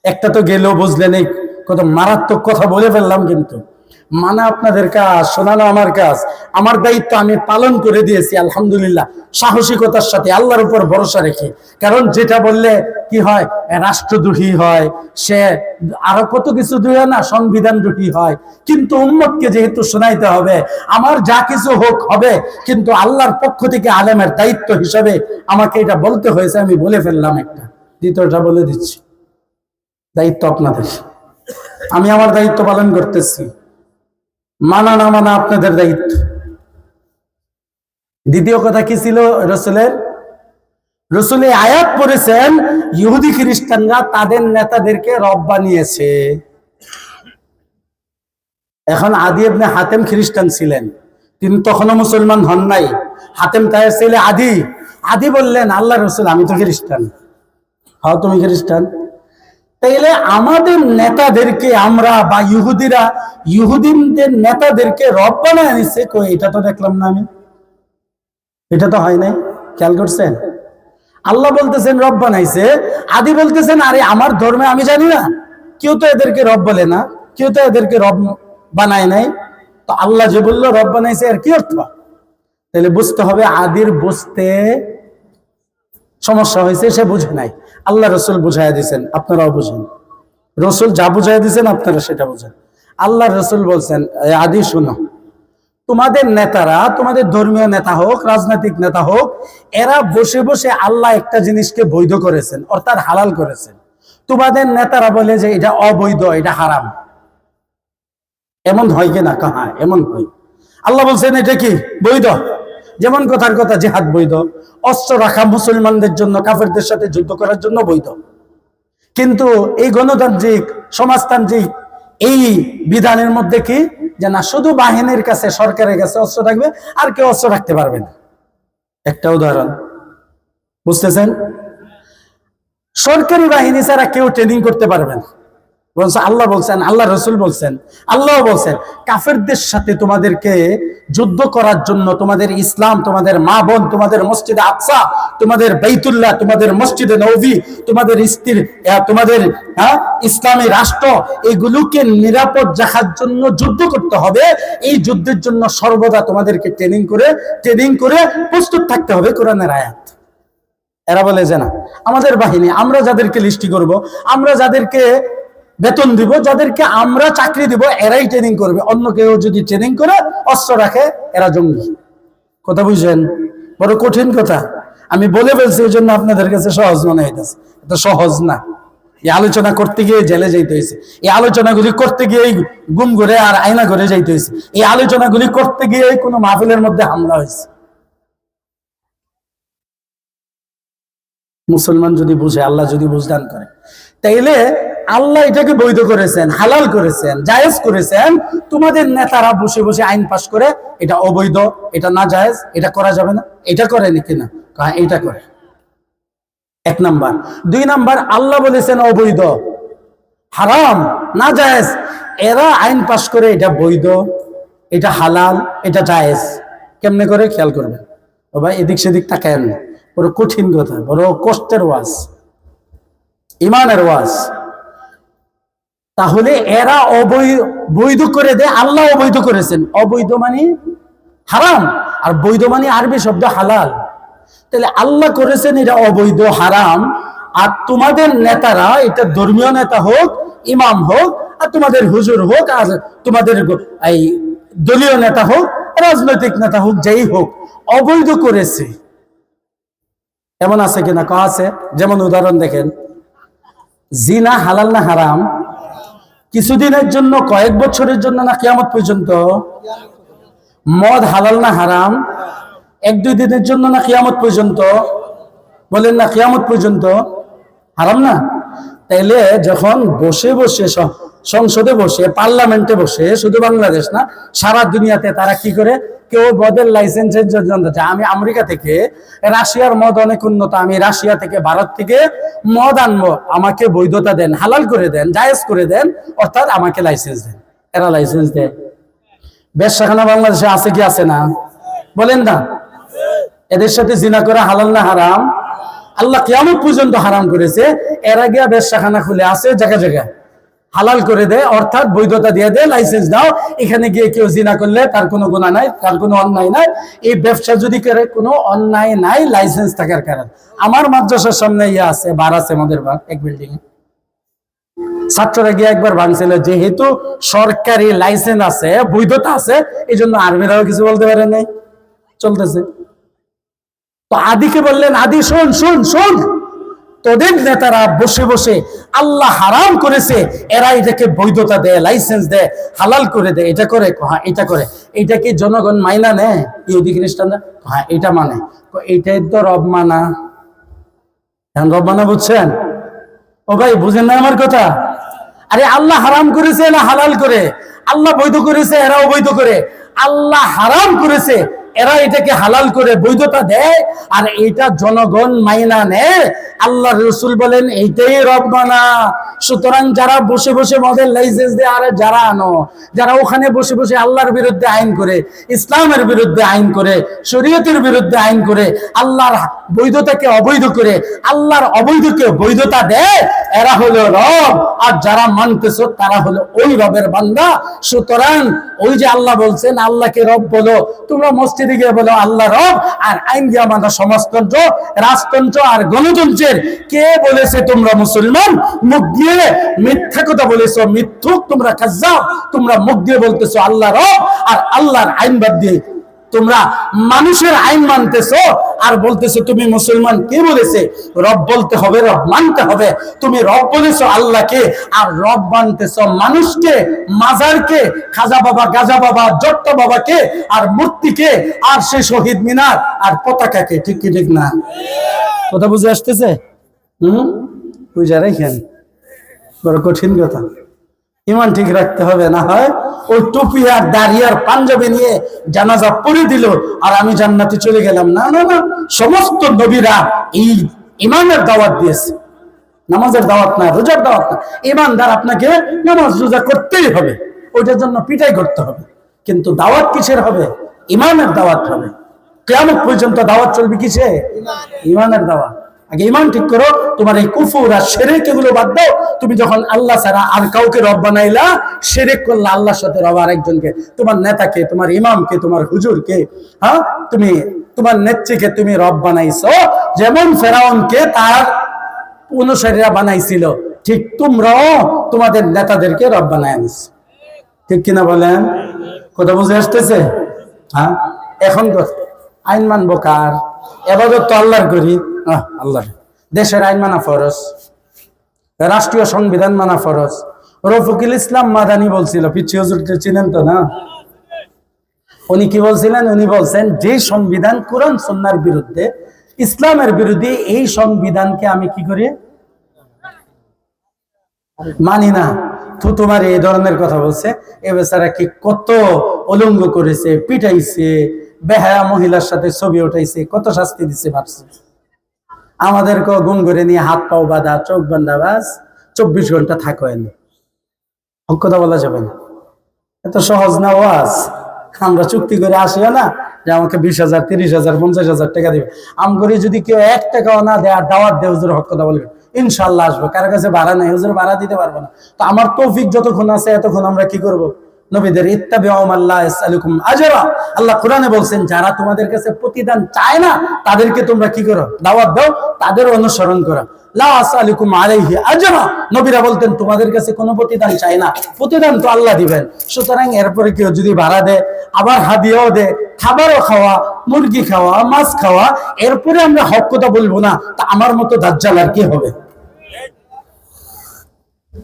একটা তো গেলেও বুঝলেন, এই কত মারাত্মক কথা বলে ফেললাম, কিন্তু মানা আপনাদের কাজ, শোনানো আমার কাজ। আমার দায়িত্ব আমি পালন করে দিয়েছি আলহামদুলিল্লাহ, সাহসিকতার সাথে, আল্লাহর উপর ভরসা রেখে। কারণ যেটা বললে কি হয়, রাষ্ট্রদ্রোহী হয়, সে আরো কত কিছু দ্রোহী না, সংবিধান দ্রোহী হয়। কিন্তু উম্মতকে যেহেতু শোনাইতে হবে, আমার যা কিছু হোক হবে, কিন্তু আল্লাহর পক্ষ থেকে আলেমের দায়িত্ব হিসাবে আমাকে এটা বলতে হয়েছে, আমি বলে ফেললাম। একটা দ্বিতীয়টা বলে দিচ্ছি, দায়িত্ব আপনাদের, আমি আমার দায়িত্ব পালন করতেছি, মানা না মানা আপনাদের দায়িত্ব। দ্বিতীয় কথা কি ছিল রসুলের? রসুল আয়াত পড়েছেন, ইহুদি খ্রিস্টানরা তাদের নেতাদেরকে রব বানিয়েছে। এখন আদি ইবনে হাতেম খ্রিস্টান ছিলেন, তিনি তখনও মুসলমান হন নাই। হাতেম তার ছেলে আদি বললেন, আল্লাহ রসুল আমি তো খ্রিস্টান। হ্যাঁ তুমি খ্রিস্টান, তাইলে আমাদের নেতাদেরকে আমরা বা ইহুদিদের নেতাদেরকে রব বানায় নিছে কই? এটা তো দেখলাম না আমি, এটা তো হয় নাই। খেয়াল করছেন? আল্লাহ বলতেছেন রব বানাইছে, আদি বলতেছেন আরে আমার ধর্মে আমি জানি না, কেউ তো এদেরকে রব বলে না, কেউ তো এদেরকে রব বানায় নাই। তো আল্লাহ যে বললো রব বানাইছে, আর কি অর্থ? তাহলে বুঝতে হবে আদির বুঝতে সমস্যা হয়েছে, সে বুঝে নাই। আল্লাহ রসুল বুঝাইয়া দিচ্ছেন, আপনারাও বুঝেন। রসুল যা বুঝাই দিচ্ছেন আপনারা সেটা বুঝেন। আল্লাহ রসুল বলছেন, আদি শুনো, তোমাদের নেতারা, তোমাদের ধর্মীয় নেতা হোক, রাজনৈতিক নেতা হোক, এরা বসে বসে আল্লাহ একটা জিনিসকে বৈধ করেছেন, অর্থাৎ হালাল করেছেন। তোমাদের নেতারা বলে যে এটা অবৈধ, এটা হারাম। এমন হয় কিনা? কাহা এমন হয়। আল্লাহ বলছেন এটা কি বৈধ। যেমন কথার কথা, জিহাদ বৈধ, অস্ত্র রাখা মুসলমানদের জন্য, কাফেরদের সাথে যুদ্ধ করার জন্য বৈধ। কিন্তু এই গণতান্ত্রিক সমাজতান্ত্রিক এই বিধানের মধ্যে কি, যে না শুধু বাহিনীর কাছে, সরকারের কাছে অস্ত্র থাকবে, আর কেউ অস্ত্র রাখতে পারবে না। একটা উদাহরণ বুঝতেছেন? সরকারি বাহিনী ছাড়া কেউ ট্রেনিং করতে পারবে না। আল্লাহ বলছেন, আল্লাহ রসুল বলছেন, আল্লাহ বলছেন কাফেরদের সাথে তোমাদেরকে যুদ্ধ করার জন্য, তোমাদের ইসলাম, তোমাদের মা বোন, তোমাদের মসজিদে আকসা, তোমাদের বাইতুল্লাহ, তোমাদের মসজিদে নবী, তোমাদের স্ত্রী, তোমাদের ইসলামী রাষ্ট্র, এগুলোকে নিরাপদ রাখার জন্য যুদ্ধ করতে হবে। এই যুদ্ধের জন্য সর্বদা তোমাদেরকে ট্রেনিং করে প্রস্তুত থাকতে হবে। কোরআনের আয়াত। এরা বলে যে না, আমাদের বাহিনী, আমরা যাদেরকে লিস্টি করব, আমরা যাদেরকে বেতন দিব, যাদেরকে আমরা চাকরি দিব, এরাই ট্রেনিং করবে। অন্য কেউ যদি ট্রেনিং করে অস্ত্র রাখে, এরা জঙ্গি। কথা বুঝছেন? বড় কঠিন কথা আমি বলে ফেলছি, এই জন্য আপনাদের কাছে সহজ মনে হইতেছে। এটা সহজ না। এই আলোচনা করতে গিয়ে জেলে যাইতে হয়েছে, এই আলোচনাগুলি করতে গিয়ে গুম করে আর আয়না করে যাইতে হয়েছে, এই আলোচনাগুলি করতে গিয়ে কোনো মাহফিলের মধ্যে হামলা হয়েছে। মুসলমান যদি বুঝে, আল্লাহ যদি বুঝদান করে, তাইলে আল্লাহ এটাকে বৈধ করেছেন, হালাল করেছেন, জায়েজ করেছেন। তোমাদের নেতারা বসে বসে আইন পাশ করে এটা অবৈধ, এটা না জায়েজ, এটা করা যাবে না, এটা করে নাকি না? এটা করে। এক নাম্বার। দুই নাম্বার, আল্লাহ বলেছেন অবৈধ, হারাম, না জায়েজ, এরা আইন পাশ করে এটা বৈধ, এটা হালাল, এটা জায়েজ। কেমনে করে? খেয়াল করবেন ও ভাই, এদিক সেদিক তাকায়েন না। বড় কঠিন কথা, বড় কষ্টের ওয়াজ, ইমানের ওয়াজ। তাহলে এরা বৈধ করে দেয়, আল্লাহ অবৈধ করেছেন। অবৈধ মানে হারাম, আর বৈধ মানে আরবি শব্দ হালাল। তাহলে আল্লাহ করেছেন এটা অবৈধ, হারাম, আর তোমাদের নেতারা, এটা ধর্মীয় নেতা হোক, ইমাম হোক, আর তোমাদের হুজুর হোক, আর তোমাদের এই দলীয় নেতা হোক, রাজনৈতিক নেতা হোক, যেই হোক, অবৈধ করেছে। এমন আছে কিনা? আছে। যেমন উদাহরণ দেখেন, জিনা হালাল না হারাম? কিছুদিনের জন্য, কয়েক বছরের জন্য না কিয়ামত পর্যন্ত? মদ হালাল না হারাম? এক দুই দিনের জন্য না কিয়ামত পর্যন্ত? বলেন না, কিয়ামত পর্যন্ত। হারাম না? তাইলে যখন বসে বসে সংসদে বসে, পার্লামেন্টে বসে, শুধু বাংলাদেশ না সারা দুনিয়াতে তারা কি করে, কেউ মদের লাইসেন্সের জন্য আমি আমেরিকা থেকে, রাশিয়ার মদ অনেক উন্নত, আমি রাশিয়া থেকে, ভারত থেকে মদ আনবো, আমাকে বৈধতা দেন, হালাল করে দেন, জায়েজ করে দেন, অর্থাৎ আমাকে লাইসেন্স দেন। এরা লাইসেন্স দেয়। ব্যবসাখানা বাংলাদেশে আছে কি আছে না? বলেন না। এদের সাথে জিনা করা হালাল না হারাম? আল্লাহ কিয়ামত পর্যন্ত হারাম করেছে। এরা গিয়া ব্যবসাখানা খুলে আছে জায়গা জায়গায়, হালাল করে দেয়, অর্থাৎ বৈধতা দিয়ে দেয়, লাইসেন্স দাও। এখানে গিয়ে কেউ জিনা করলে তার কোনো গুনাহ নাই, তার কোনো অন্যায় নাই। এই ব্যবসা যদি করে, কোনো অন্যায় নাই লাইসেন্স থাকার কারণ। আমার মাদ্রাসার সামনে আছে, বার আছে, আমাদের বার, এক বিল্ডিং এ ছাত্ররা গিয়ে একবার ভাঙছিল। যেহেতু সরকারি লাইসেন্স আছে, বৈধতা আছে, এই জন্য আর্মিরাও কিছু বলতে পারে নাই, চলতেছে। তো আদিকে বললেন, আদি শোন শোন শোন, তোদের নেতারা বসে বসে আল্লাহ হারাম করেছে, এরা এটাকে বৈধতা দেয়, লাইসেন্স দেয়, হালাল করে দেয়, এটা করে। হ্যাঁ এটা করে। এটা কি জনগণ মাইনা নেয়? ইহুদি খ্রিস্টানরা? হ্যাঁ এটা মানে। এইটাই তো রব মানা। রব মানা বুঝছেন? ও ভাই বুঝেন না আমার কথা? আরে আল্লাহ হারাম করেছে, না হালাল করে? আল্লাহ বৈধ করেছে, এরা অবৈধ করে। আল্লাহ হারাম করেছে, এরা এটাকে হালাল করে বৈধতা দেয়, আর এটা জনগণ মাইনা নেয়। আল্লাহ রসুল বলেন এইটাই রব্বানা। সুতরাং যারা বসে বসে মদের লাইসেন্স দেয়, আর যারা আনো, যারা ওখানে বসে বসে আল্লাহর বিরুদ্ধে আইন করে, ইসলামের বিরুদ্ধে আইন করে, শরীয়তের বিরুদ্ধে আইন করে, আল্লাহর বৈধতাকে অবৈধ করে, আল্লাহর অবৈধকে বৈধতা দেয়, এরা হলো রব। আর যারা মানতেছ তারা হলো ওই রবের বান্দা। সুতরাং ওই যে আল্লাহ বলছেন আল্লাহকে রব বলো, তোমরা মসজিদে গিয়ে বলো আল্লাহ রব, আর আইন দিয়ে মানা সমাজতন্ত্র, রাজতন্ত্র আর গণতন্ত্রের। কে বলেছে তোমরা মুসলমান? মুখ দিয়ে মিথ্যা কথা বলেছো, মিথ্যুক তোমরা, কাজ্জাব। তোমরা মুখ দিয়ে বলতেছো আল্লাহ রব, আর আল্লাহর আইন বাদ দিয়ে তোমরা মানুষের আইন মানতেছো আর বলতেছো তুমি মুসলমান। কে বলেছে? রব বলতে হবে, রব মানতে হবে। তুমি রব বলেছো আল্লাহকে, আর রব মানতেছো মানুষকে, মাজারকে, খাজা বাবা, গাজা বাবা, জট্টা বাবাকে, আর মূর্তিকে, আর সে শহীদ মিনার আর পতাকাকে। ঠিক কি ঠিক না? কথা বুঝে আসতেছে? বুঝা রাখেন, বড় কঠিন কথা। ইমান ঠিক রাখতে হবে, না হয় ওই টুপি আর দাড়ি আর পাঞ্জাবি নিয়ে জানাজা পড়ে দিল আর আমি জান্নাতে চলে গেলাম। না না না, সমস্ত নবীরা এই ইমানের দাওয়াত দিয়েছে, নামাজের দাওয়াত না, রোজার দাওয়াত না। ইমানদার আপনাকে নামাজ রোজা করতেই হবে, ওইটার জন্য পিটাই করতে হবে, কিন্তু দাওয়াত কিসের হবে? ইমানের দাওয়াত হবে। কিয়ামত পর্যন্ত দাওয়াত চলবে কিসে? ইমানের দাওয়াত। আগে ইমান ঠিক করো, তোমার এই কুফর আর শিরক এগুলো বাদ দাও। তুমি যখন আল্লাহ ছাড়া আর কাউকে রব বানাইলা, শিরক করলা আল্লাহর সাথে রব আরেকজনকে, তোমার নেতাকে, তোমার ইমামকে, তোমার হুজুরকে, হ্যাঁ তুমি তোমার নেত্রীকে তুমি রব বানাইছো। যেমন ফেরাউনকে তার অনুসারীরা বানাইছিল, ঠিক তোমরাও তোমাদের নেতাদেরকে রব বানায় নিছ। ঠিক কিনা বলেন? কথা বুঝে আসতেছে? হ্যাঁ, এখন আইন মানবো কার? এবাদত তো আল্লাহর করি। আল্লাহর দেশের আইন মানা ফরজ, রাষ্ট্রীয় সংবিধান মানা ফরজ। রফিকুল ইসলাম মাদানী বলছিল, পিচ্ছি হুজুরকে চিনেন তো না? উনি কি বলছিলেন? উনি বলছেন যে সংবিধান কোরআন সুন্নাহর বিরুদ্ধে, ইসলামের বিরুদ্ধে, এই সংবিধানকে আমি কি করি? মানি না। তো তোমার এই ধরনের কথা বলছে। এ বেচারা কি কত উলঙ্গ করেছে, পিটাইছে, বেহায়া মহিলার সাথে ছবি উঠাইছে, কত শাস্তি দিচ্ছে ভাবছে। আমাদেরকে গুম করে নিয়ে হাত পাও বাঁধা, চোখ বান্ধা, বাস 24 ঘন্টা থাকো এনে। হক কথা বলা যাবে না, এত সহজ না ওয়াজ। আমরা চুক্তি করে আসিও না যে আমাকে 20,000, 30,000, 50,000 টাকা দিবে। আমগরে যদি কেউ 1 টাকাও না দেয়, দাওয়াত দেয় হুজুর হক কথা বলবে, ইনশাল্লাহ আসবো। কারো কাছে ভাড়া নাই, হুজুর ভাড়া দিতে পারবো না। তো আমার তৌফিক যতক্ষণ আছে এতক্ষণ আমরা কি করব? নবীদের, ইত্তাবিউ মা লা ইয়াসআলুকুম আজরা। আল্লাহ কোরআনে বলছেন যারা তোমাদের কাছে প্রতিদান চায় না তাদেরকে তোমরা কি করো? দাওয়াত দাও, তাদের অনুসরণ করো। লা আসআলুকুম আলাইহি আজরা, নবীরা বলতেন তোমাদের কাছে কোনো প্রতিদান চাই না, প্রতিদান তো আল্লাহ দিবেন। সুতরাং এরপরে কেউ যদি ভাড়া দেয়, আবার হাদিয়াও দেয়, খাবারও খাওয়া, মুরগি খাওয়া, মাছ খাওয়া, এরপরে আমরা হক কথা বলবো না, তা আমার মতো দাজ্জাল আর কি হবে?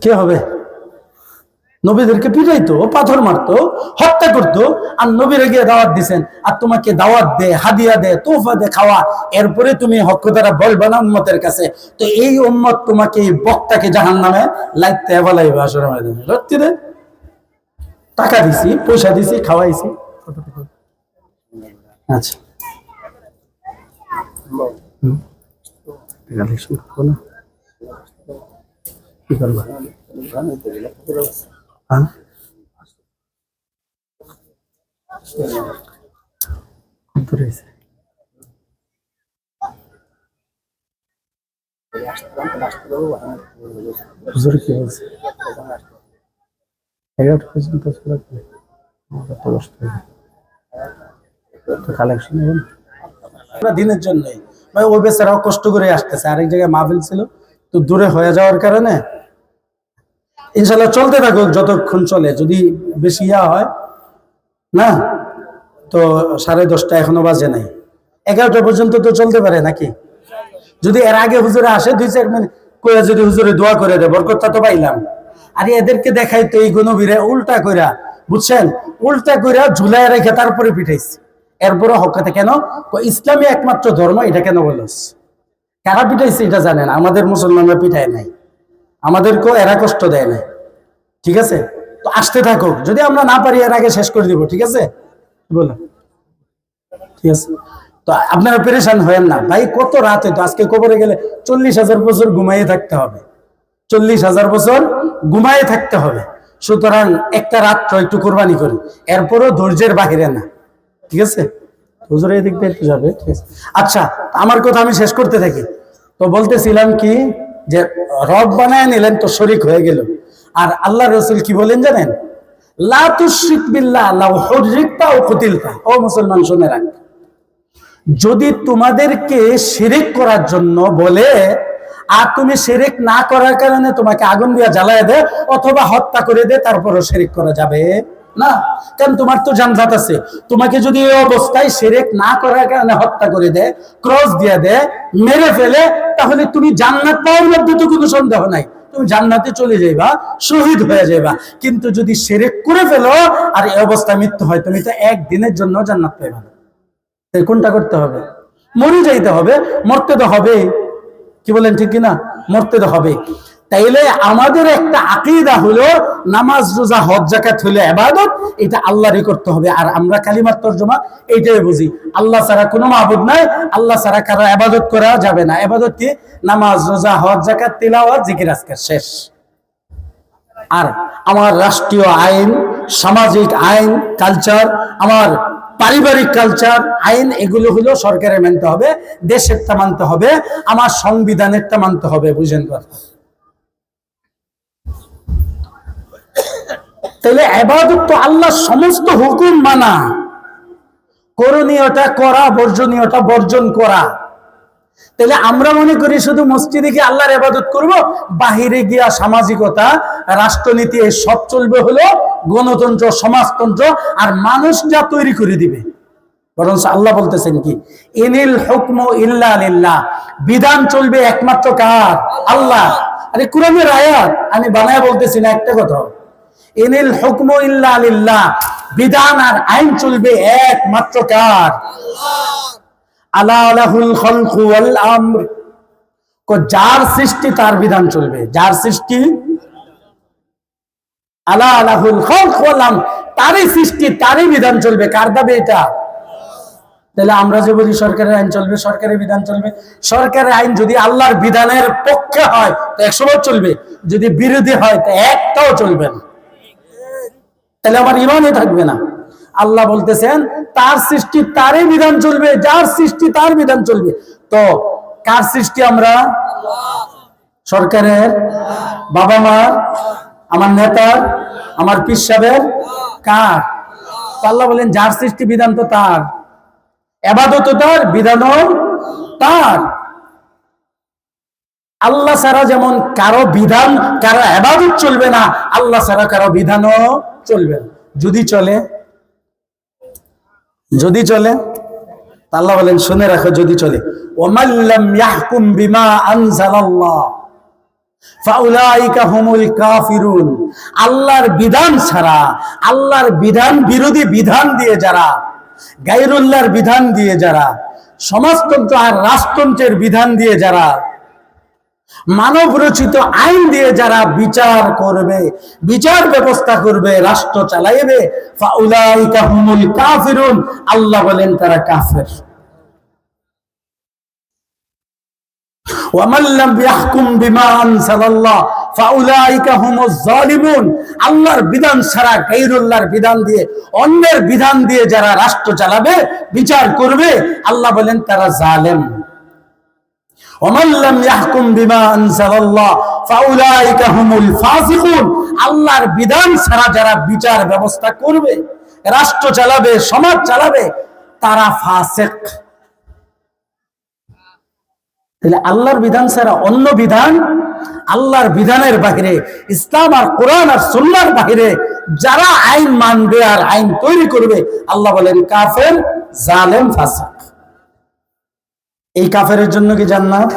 কে হবে? নবীদেরকে পিটাইতো, পাথর মারতো, হত্যা করতো, আর নবীরা গিয়ে দাওয়াত দিছেন। আর তোমাকে দাওয়াত দে, হাদিয়া দে, তোফা দে, খাওয়া, এরপরে তুমি হক দ্বারা বলবে না উম্মতের কাছে। তো এই উম্মত তোমাকে, এই বক্তাকে জাহান্নামে লাইতে ফেলাইবে আসরের ময়দানে। সত্যি রে, টাকা দিছি, পয়সা দিছি, খাওয়াইছি। আচ্ছা, কি করবা? হ্যাঁ, হুজুর কি বলছে? 11টা পর্যন্ত কালেকশন দিনের জন্য ভাই, ওই বেচারাও কষ্ট করে আসতেছে, আরেক জায়গায় মাহফিল ছিল, তো দূরে হয়ে যাওয়ার কারণে ইনশাল্লাহ চলতে থাকুক যতক্ষণ চলে। যদি বেশি ইয়া হয় না, তো 10:30 এখনো বাজে নাই, 11টা পর্যন্ত তো চলতে পারে নাকি? যদি এর আগে হুজুরে আসে 2-4 মিনিট কইরা যদি হুজুরে দোয়া করে দেয়, বরকতটা তো পাইলাম। আর এদেরকে দেখাই তো এই গুণবীরে উল্টা কইরা, বুঝছেন, উল্টা কইরা ঝুলাই রেখে তারপরে পিঠাইছে। এরপরে হকাতে কেন ইসলামী একমাত্র ধর্ম, এটা কেন বলস? কারা পিঠাইছে এটা জানেন? আমাদের মুসলমানরা পিঠায় নাই, আমাদেরকেও এরা কষ্ট দেয় নাই। ঠিক আছে, তো আসতে থাকুক, যদি আমরা না পারি এর আগে শেষ করে দিব। ঠিক আছে, বলো, ঠিক আছে। তো আপনারা পেরেশান হয়েন না ভাই, কত রাত হইতো। আজকে কবরে গেলে 40,000 বছর ঘুমাইয়ে থাকতে হবে, 40,000 বছর ঘুমাইয়ে থাকতে হবে। সুতরাং একটা রাত্র একটু কোরবানি করি, এরপরও ধৈর্যের বাহিরে না। ঠিক আছে, হুজুর এই দিক দিয়ে একটু যাবে। ঠিক আছে, আচ্ছা, আমার কথা আমি শেষ করতে থাকি। তো বলতেছিলাম কি, যে রব বানায় নিলেন তো শরীক হয়ে গেল। আর আল্লাহ রসুল কি বলেন জানেন? লা তুশরিক বিল্লাহ লাউ হুররিকতা ও কুতিলতা। ও মুসলমান শুনে রাখ, যদি তোমাদেরকে শিরিক করার জন্য বলে আর তুমি শিরিক না করার কারণে তোমাকে আগুন দিয়ে জ্বালায় দেয় অথবা হত্যা করে দেয়, তারপরও শিরিক করা যাবে না। কারণ তোমার তো জান্নাত আছে। তোমাকে যদি এই অবস্থায় শিরিক না করার কারণে হত্যা করে দেয়, ক্রস দিয়ে দেয়, মেরে ফেলে, তাহলে তুমি জান্নাত পাওয়ার মধ্যে তো কোনো সন্দেহ নাই, তুমি জান্নাতে চলে যাইবা, শহীদ হয়ে যাইবা। কিন্তু যদি শিরিক করে ফেলো আর এই অবস্থায় মৃত্যু হয়, তুমি তো একদিনের জন্য জান্নাত পাইবা না। কোনটা করতে হবে? মরে যাইতে হবে, মরতে তো হবে। কি বলেন, ঠিক কিনা? মরতে তো হবে। তাইলে আমাদের একটা আকীদা হলো নামাজ, রোজা, হজ, যাকাত হলো ইবাদত, এটা আল্লাহরই করতে হবে। আর আমরা কালিমার তরজমা এইটাই বুঝি, আল্লাহ ছাড়া কোনো মাবুদ নাই, আল্লাহ ছাড়া কারো ইবাদত করা যাবে না। ইবাদত কি? নামাজ, রোজা, হজ, যাকাত, তিলাওয়াত, জিকির, আজকার, শেষ। আর আমার রাষ্ট্রীয় আইন, সামাজিক আইন, কালচার, আমার পারিবারিক কালচার, আইন, এগুলো হলো সরকারের মানতে হবে, দেশেরটা মানতে হবে, আমার সংবিধানেরটা মানতে হবে। বুঝেন কথা? তাহলে ইবাদত তো আল্লাহর সমস্ত হুকুম মানা, করণীয়টা করা, বর্জনীয়টা বর্জন করা। তাহলে আমরা মনে করি শুধু মসজিদে গিয়ে আল্লাহর ইবাদত করব, বাহিরে গিয়া সামাজিকতা, রাষ্ট্রনীতি সব চলবে হলো গণতন্ত্র, সমাজতন্ত্র, আর মানুষ যা তৈরি করে দিবে। বরং আল্লাহ বলতেছেন কি, ইনিল হুকমু ইল্লা লিল্লাহ, বিধান চলবে একমাত্র কার? আল্লাহ। আরে কোরআনের আয়াত, আমি বানায় বলতেছি না, একটা কথা, ইনিল হুকমু ইল্লা লিল্লাহ, বিধান আর আইন চলবে একমাত্র কার? আলা লাহুল খালকু ওয়াল আমর, যার সৃষ্টি তার বিধান চলবে, যার সৃষ্টি। আলা লাহুল খালকু ওয়াল আমর, তারই সৃষ্টি, তারই বিধান চলবে। কার দাবি এটা? তাহলে আমরা যে বলি সরকারের আইন চলবে, সরকারের বিধান চলবে, সরকারের আইন যদি আল্লাহর বিধানের পক্ষে হয় তো 100 চলবে, যদি বিরোধী হয় তো একটাও চলবে না। তাহলে আমার ঈমানই থাকবে না। আল্লাহ বলতেছেন তার সৃষ্টি, তারই বিধান চলবে, যার সৃষ্টি তার বিধান চলবে। তো কার সৃষ্টি আমরা? সরকারের, বাবা মার, আমার নেতার, আমার পীর সাহেবের, কার? আল্লাহ বলেন যার সৃষ্টি বিধান তো তার, ইবাদত তার, বিধানও তার। আল্লাহ ছাড়া যেমন কারো বিধান, কারো ইবাদত চলবে না, আল্লাহ ছাড়া কারো বিধানও চলবে না। যদি চলে, যদি চলে, আল্লাহ বলেন শুনে রাখো, যদি চলে, ওয়ামাল্লাম ইয়াহকুম বিমা আনজালাল্লাহ ফাউলাইকা হুমুল কাফিরুন। আল্লাহর বিধান ছাড়া, আল্লাহর বিধান বিরোধী বিধান দিয়ে যারা, গায়রুল্লাহর বিধান দিয়ে যারা, সমাজতন্ত্র আর রাজতন্ত্রের বিধান দিয়ে যারা, মানব রচিত আইন দিয়ে যারা বিচার করবে, বিচার ব্যবস্থা করবে, রাষ্ট্র চালাইবে, ফাউলাইকা হুমুল কাফিরুন, আল্লাহ বলেন তারা কাফের। ওয়ামান লাম ইয়াহকুম বিমা আনজালাল্লাহ ফাউলাইকা হুমুজ জালিমুন। আল্লাহর বিধান ছাড়া গায়রুল্লাহর বিধান দিয়ে, অন্যের বিধান দিয়ে যারা রাষ্ট্র চালাবে, বিচার করবে, আল্লাহ বলেন তারা জালেম। ওয়ামান লাম ইয়াহকুম বিমা আনজালাল্লাহ ফাউলাইকা হুমুল ফাসিকুন। আল্লাহর বিধান ছাড়া যারা বিচার ব্যবস্থা করবে, রাষ্ট্র চালাবে, সমাজ চালাবে, তারা ফাসিক। তাহলে আল্লাহর বিধান ছাড়া অন্য বিধান, আল্লাহর বিধানের বাহিরে, ইসলাম আর কোরআন আর সুন্নাহর বাহিরে যারা আইন মানবে আর আইন তৈরি করবে, আল্লাহ বলেন কাফের, জালেম, ফাসিক। এই কাফেরের জন্য কি জান্নাত?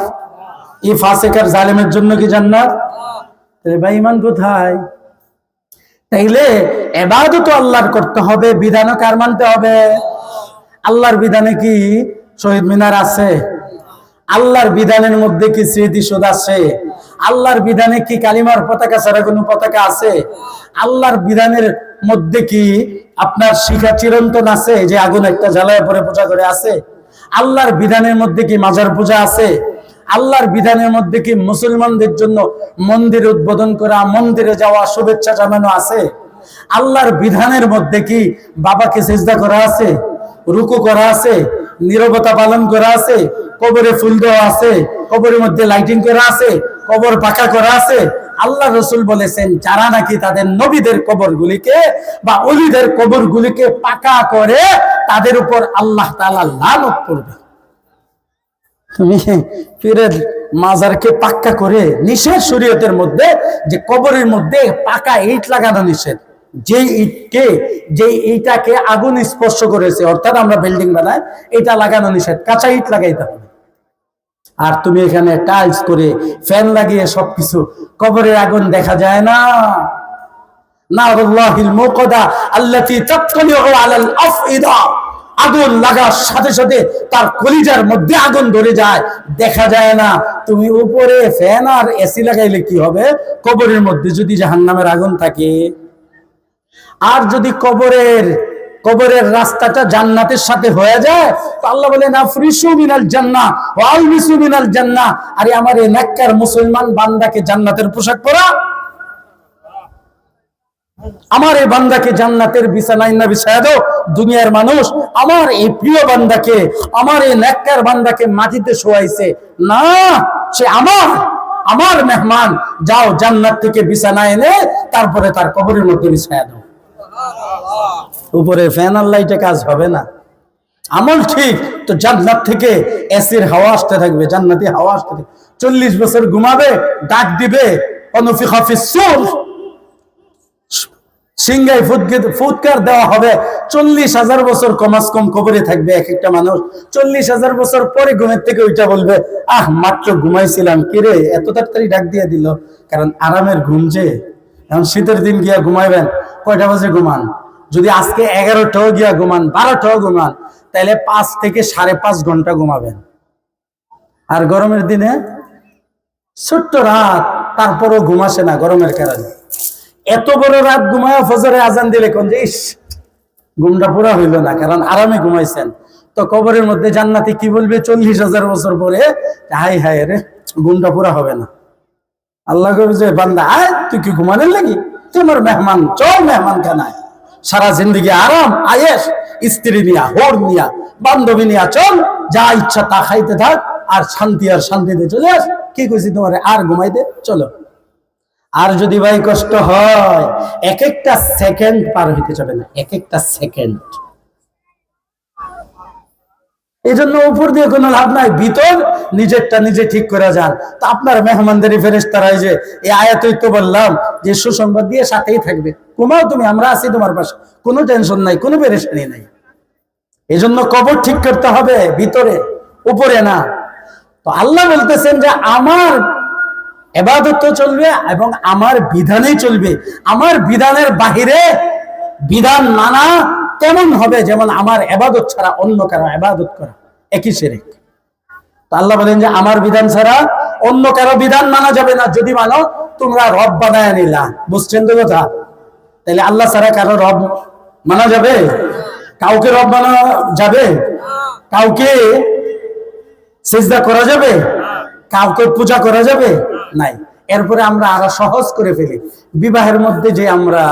এই ফাসিক আর জালেমের জন্য কি জান্নাত? তাহলে ভাই ঈমান কোথায়? তাইলে ইবাদত আল্লাহর করতে হবে, বিধানও কার মানতে হবে? আল্লাহর বিধানে কি শহীদ মিনার আছে? আল্লাহর বিধানের মধ্যে কি স্মৃতিসৌধ আছে? আল্লাহর বিধানে কি কালিমার পতাকা ছাড়া কোনো পতাকা আছে? আল্লাহর বিধানের মধ্যে কি আপনার শিখা চিরন্তন আছে, যে আগুন একটা জ্বালায় পরে পূজা করে আছে? আল্লাহর বিধানের মধ্যে কি মাজার পূজা আছে? আল্লাহর বিধানের মধ্যে কি মুসলমানদের জন্য মন্দির উদ্বোধন করা, মন্দিরে যাওয়া, শুভেচ্ছা জানানো আছে? আল্লাহর বিধানের মধ্যে কি বাবাকে সিজদা করা আছে, রুকু করা আছে, নীরবতা পালন করা আছে, কবরে ফুল দেওয়া আছে, কবরের মধ্যে লাইটিং করা আছে, কবর পাকা করা আছে? আল্লাহ রসুল বলেছেন যারা নাকি তাদের নবীদের কবরগুলিকে বা ওলিদের কবরগুলিকে পাকা করে, তাদের উপর আল্লাহ তাআলা লানত করবে। তুমি পীরের মাজারকে পাক্কা করে, নিষেধ শরীয়তের মধ্যে যে কবরের মধ্যে পাকা ইট লাগানো নিষেধ। যে ইটকে, যে ইটাকে আগুন স্পর্শ করেছে, অর্থাৎ আমরা বিল্ডিং বানাই, এটা লাগানো নিষেধ, কাঁচা ইট লাগাইতে হবে। আর তুমি এখানে টাইলস করে, ফ্যান লাগিয়ে সবকিছু, কবরের আগুন দেখা যায় না। নারুল্লাহিল মুকদা আল্লাতী তাতলিউ আলাল আফইদা, আগুন লাগার সাথে সাথে তার কলিজার মধ্যে আগুন ধরে যায়, দেখা যায় না। তুমি উপরে ফ্যান আর এসি লাগাইলে কি হবে? কবরের মধ্যে যদি জাহান্নামের আগুন থাকে, আর যদি কবরের রাস্তাটা জান্নাতের সাথে হয়ে যায়, তো আল্লাহ বলেন আফরিশু মিনাল জান্নাহ ওয়া আলবিসু মিনাল জান্নাহ। আরে আমার এই নেককার মুসলমান বান্দাকে জান্নাতের পোশাক পরা, আমার এই বান্দাকে জান্নাতের বিছানায় না বিছায়া দাও। দুনিয়ার মানুষ আমার এই প্রিয় বান্দাকে, আমার এই নেককার বান্দাকে মাটিতে শোয়াইছে না, সে আমার মেহমান। যাও জান্নাত থেকে বিছানা এনে তারপরে তার কবরের মধ্যে বিছায়া দাও। উপরে ফ্যান আর লাইটে কাজ হবে না। আমল ঠিক তো জান্নাত থেকে এসির হাওয়া আসতে থাকবে, জান্নাতি হাওয়া আসতে থাকবে। 40 বছর ঘুমাবে, ডাক দিবে, অনুফিখা ফিস সূর, সিংহায় ফুৎকার দেওয়া হবে। 40,000 বছর কমাস কম কবরে থাকবে এক একটা মানুষ। 40,000 বছর পরে ঘুমের থেকে ওইটা বলবে, আহ মাত্র ঘুমাইছিলাম, কিরে এত তাড়াতাড়ি ডাক দিয়ে দিল। কারণ আরামের ঘুম যে, এখন শীতের দিন গিয়া ঘুমাইবেন, কয়টা বাজে ঘুমান? যদি আজকে 11টাও গিয়া ঘুমান, 12টাও ঘুমান, তাহলে 5 থেকে 5.5 ঘন্টা ঘুমাবেন। আর গরমের দিনে ছোট্ট রাত, তারপরও ঘুম আসে না গরমের কারণে। এত বড় রাত ঘুমায় ফজরে আজান দিলে কোন যে ইস, ঘুমটা পুরা হইল না, কারণ আরামে ঘুমাইছেন। তো কবরের মধ্যে জান্নাতি কি বলবে 40,000 বছর পরে? হাই হাই রে, ঘুমটা পুরা হবে না। আল্লাহ কবে যে বান্দা আয়, তুই কি ঘুমানোর লাগি? তোমার মেহমান, চল মেহমান খানায়, সারা জিন্দগি আরাম আয়েশ, স্ত্রী নিয়া, হোর নিয়া, বান্ধবী নিয়া, চল যা ইচ্ছা তা খাইতে থাক, আর শান্তিতে চলে আস। কি কইছি তোমার? আর ঘুমাইতে চলো। আর যদি ভাই কষ্ট হয়, এক একটা সেকেন্ড পার হইতে যাবে না, এক একটা সেকেন্ড। এই জন্য উপর দিয়ে কোনো লাভ নাই, ভিতর নিজেরটা নিজে ঠিক করে যান। তো আপনার মেহমানদারি ফেরেশতারা, যে এই আয়াতই তো বললাম যে সুসংবাদ দিয়ে সাথেই থাকবে, ঘুমাও তুমি, আমরা আছি তোমার পাশে, কোনো টেনশন নাই, কোনো পেরেশানি নাই। এই জন্য কবর ঠিক করতে হবে ভিতরে, উপরে না। তো আল্লাহ বলতেছেন যে আমার ইবাদত চলবে এবং আমার বিধানেই চলবে। আমার বিধানের বাহিরে বিধান মানা কেমন হবে? যেমন আমার ইবাদত ছাড়া অন্য কারো ইবাদত করা, একই শিরক। তো আল্লাহ বলেন যে আমার বিধান ছাড়া অন্য কারো বিধান মানা যাবে না। যদি মানো তোমরা রব বানায় নিলা, বুঝছেন তো কথা? তাহলে আল্লাহ ছাড়া কারো রব মানা যাবে? কাউকে রব মানা যাবে? কাউকে সিজদা করা যাবে? কাউকে পূজা করা যাবে? নাই। এরপরে আমরা আরো সহজ করে ফেলি, বিবাহের মধ্যে যে আমরা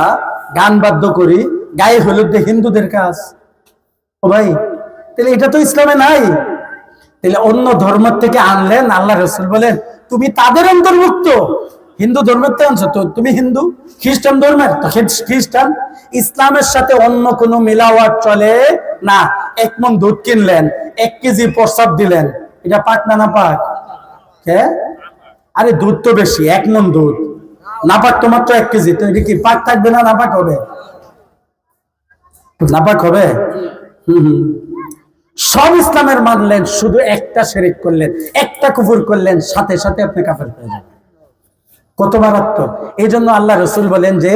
গান বাদ্য করি, গায়ে হলুদ দিয়ে হিন্দুদের কাজ। ও ভাই, তাহলে এটা তো ইসলামে নাই। তাহলে অন্য ধর্ম থেকে আনলেন, আল্লাহ রাসূল বলেন তুমি তাদের অন্তর্ভুক্ত। হিন্দু ধর্মের তো আনছো, তো তুমি হিন্দু। খ্রিস্টান ধর্মের তো খ্রিস্টান। ইসলামের সাথে অন্য কোনো মিলাওয়াট চলে না। 1 মণ দুধ কিনলেন, 1 কেজি প্রস্রাব দিলেন, এটা পাক না না পাক? হ্যাঁ, আরে দুধ তো বেশি, 1 মণ দুধ, না পাক তো মাত্র 1 কেজি, তো এটা কি পাক থাকবে না না পাক হবে? না পাক হবে। সব ইসলামের মানলেন, শুধু একটা শিরক করলেন, একটা কুফর করলেন, সাথে সাথে আপনি কাফের হয়ে যাবেন। কত মারাত্মক! এই জন্য আল্লাহ রাসূল বলেন যে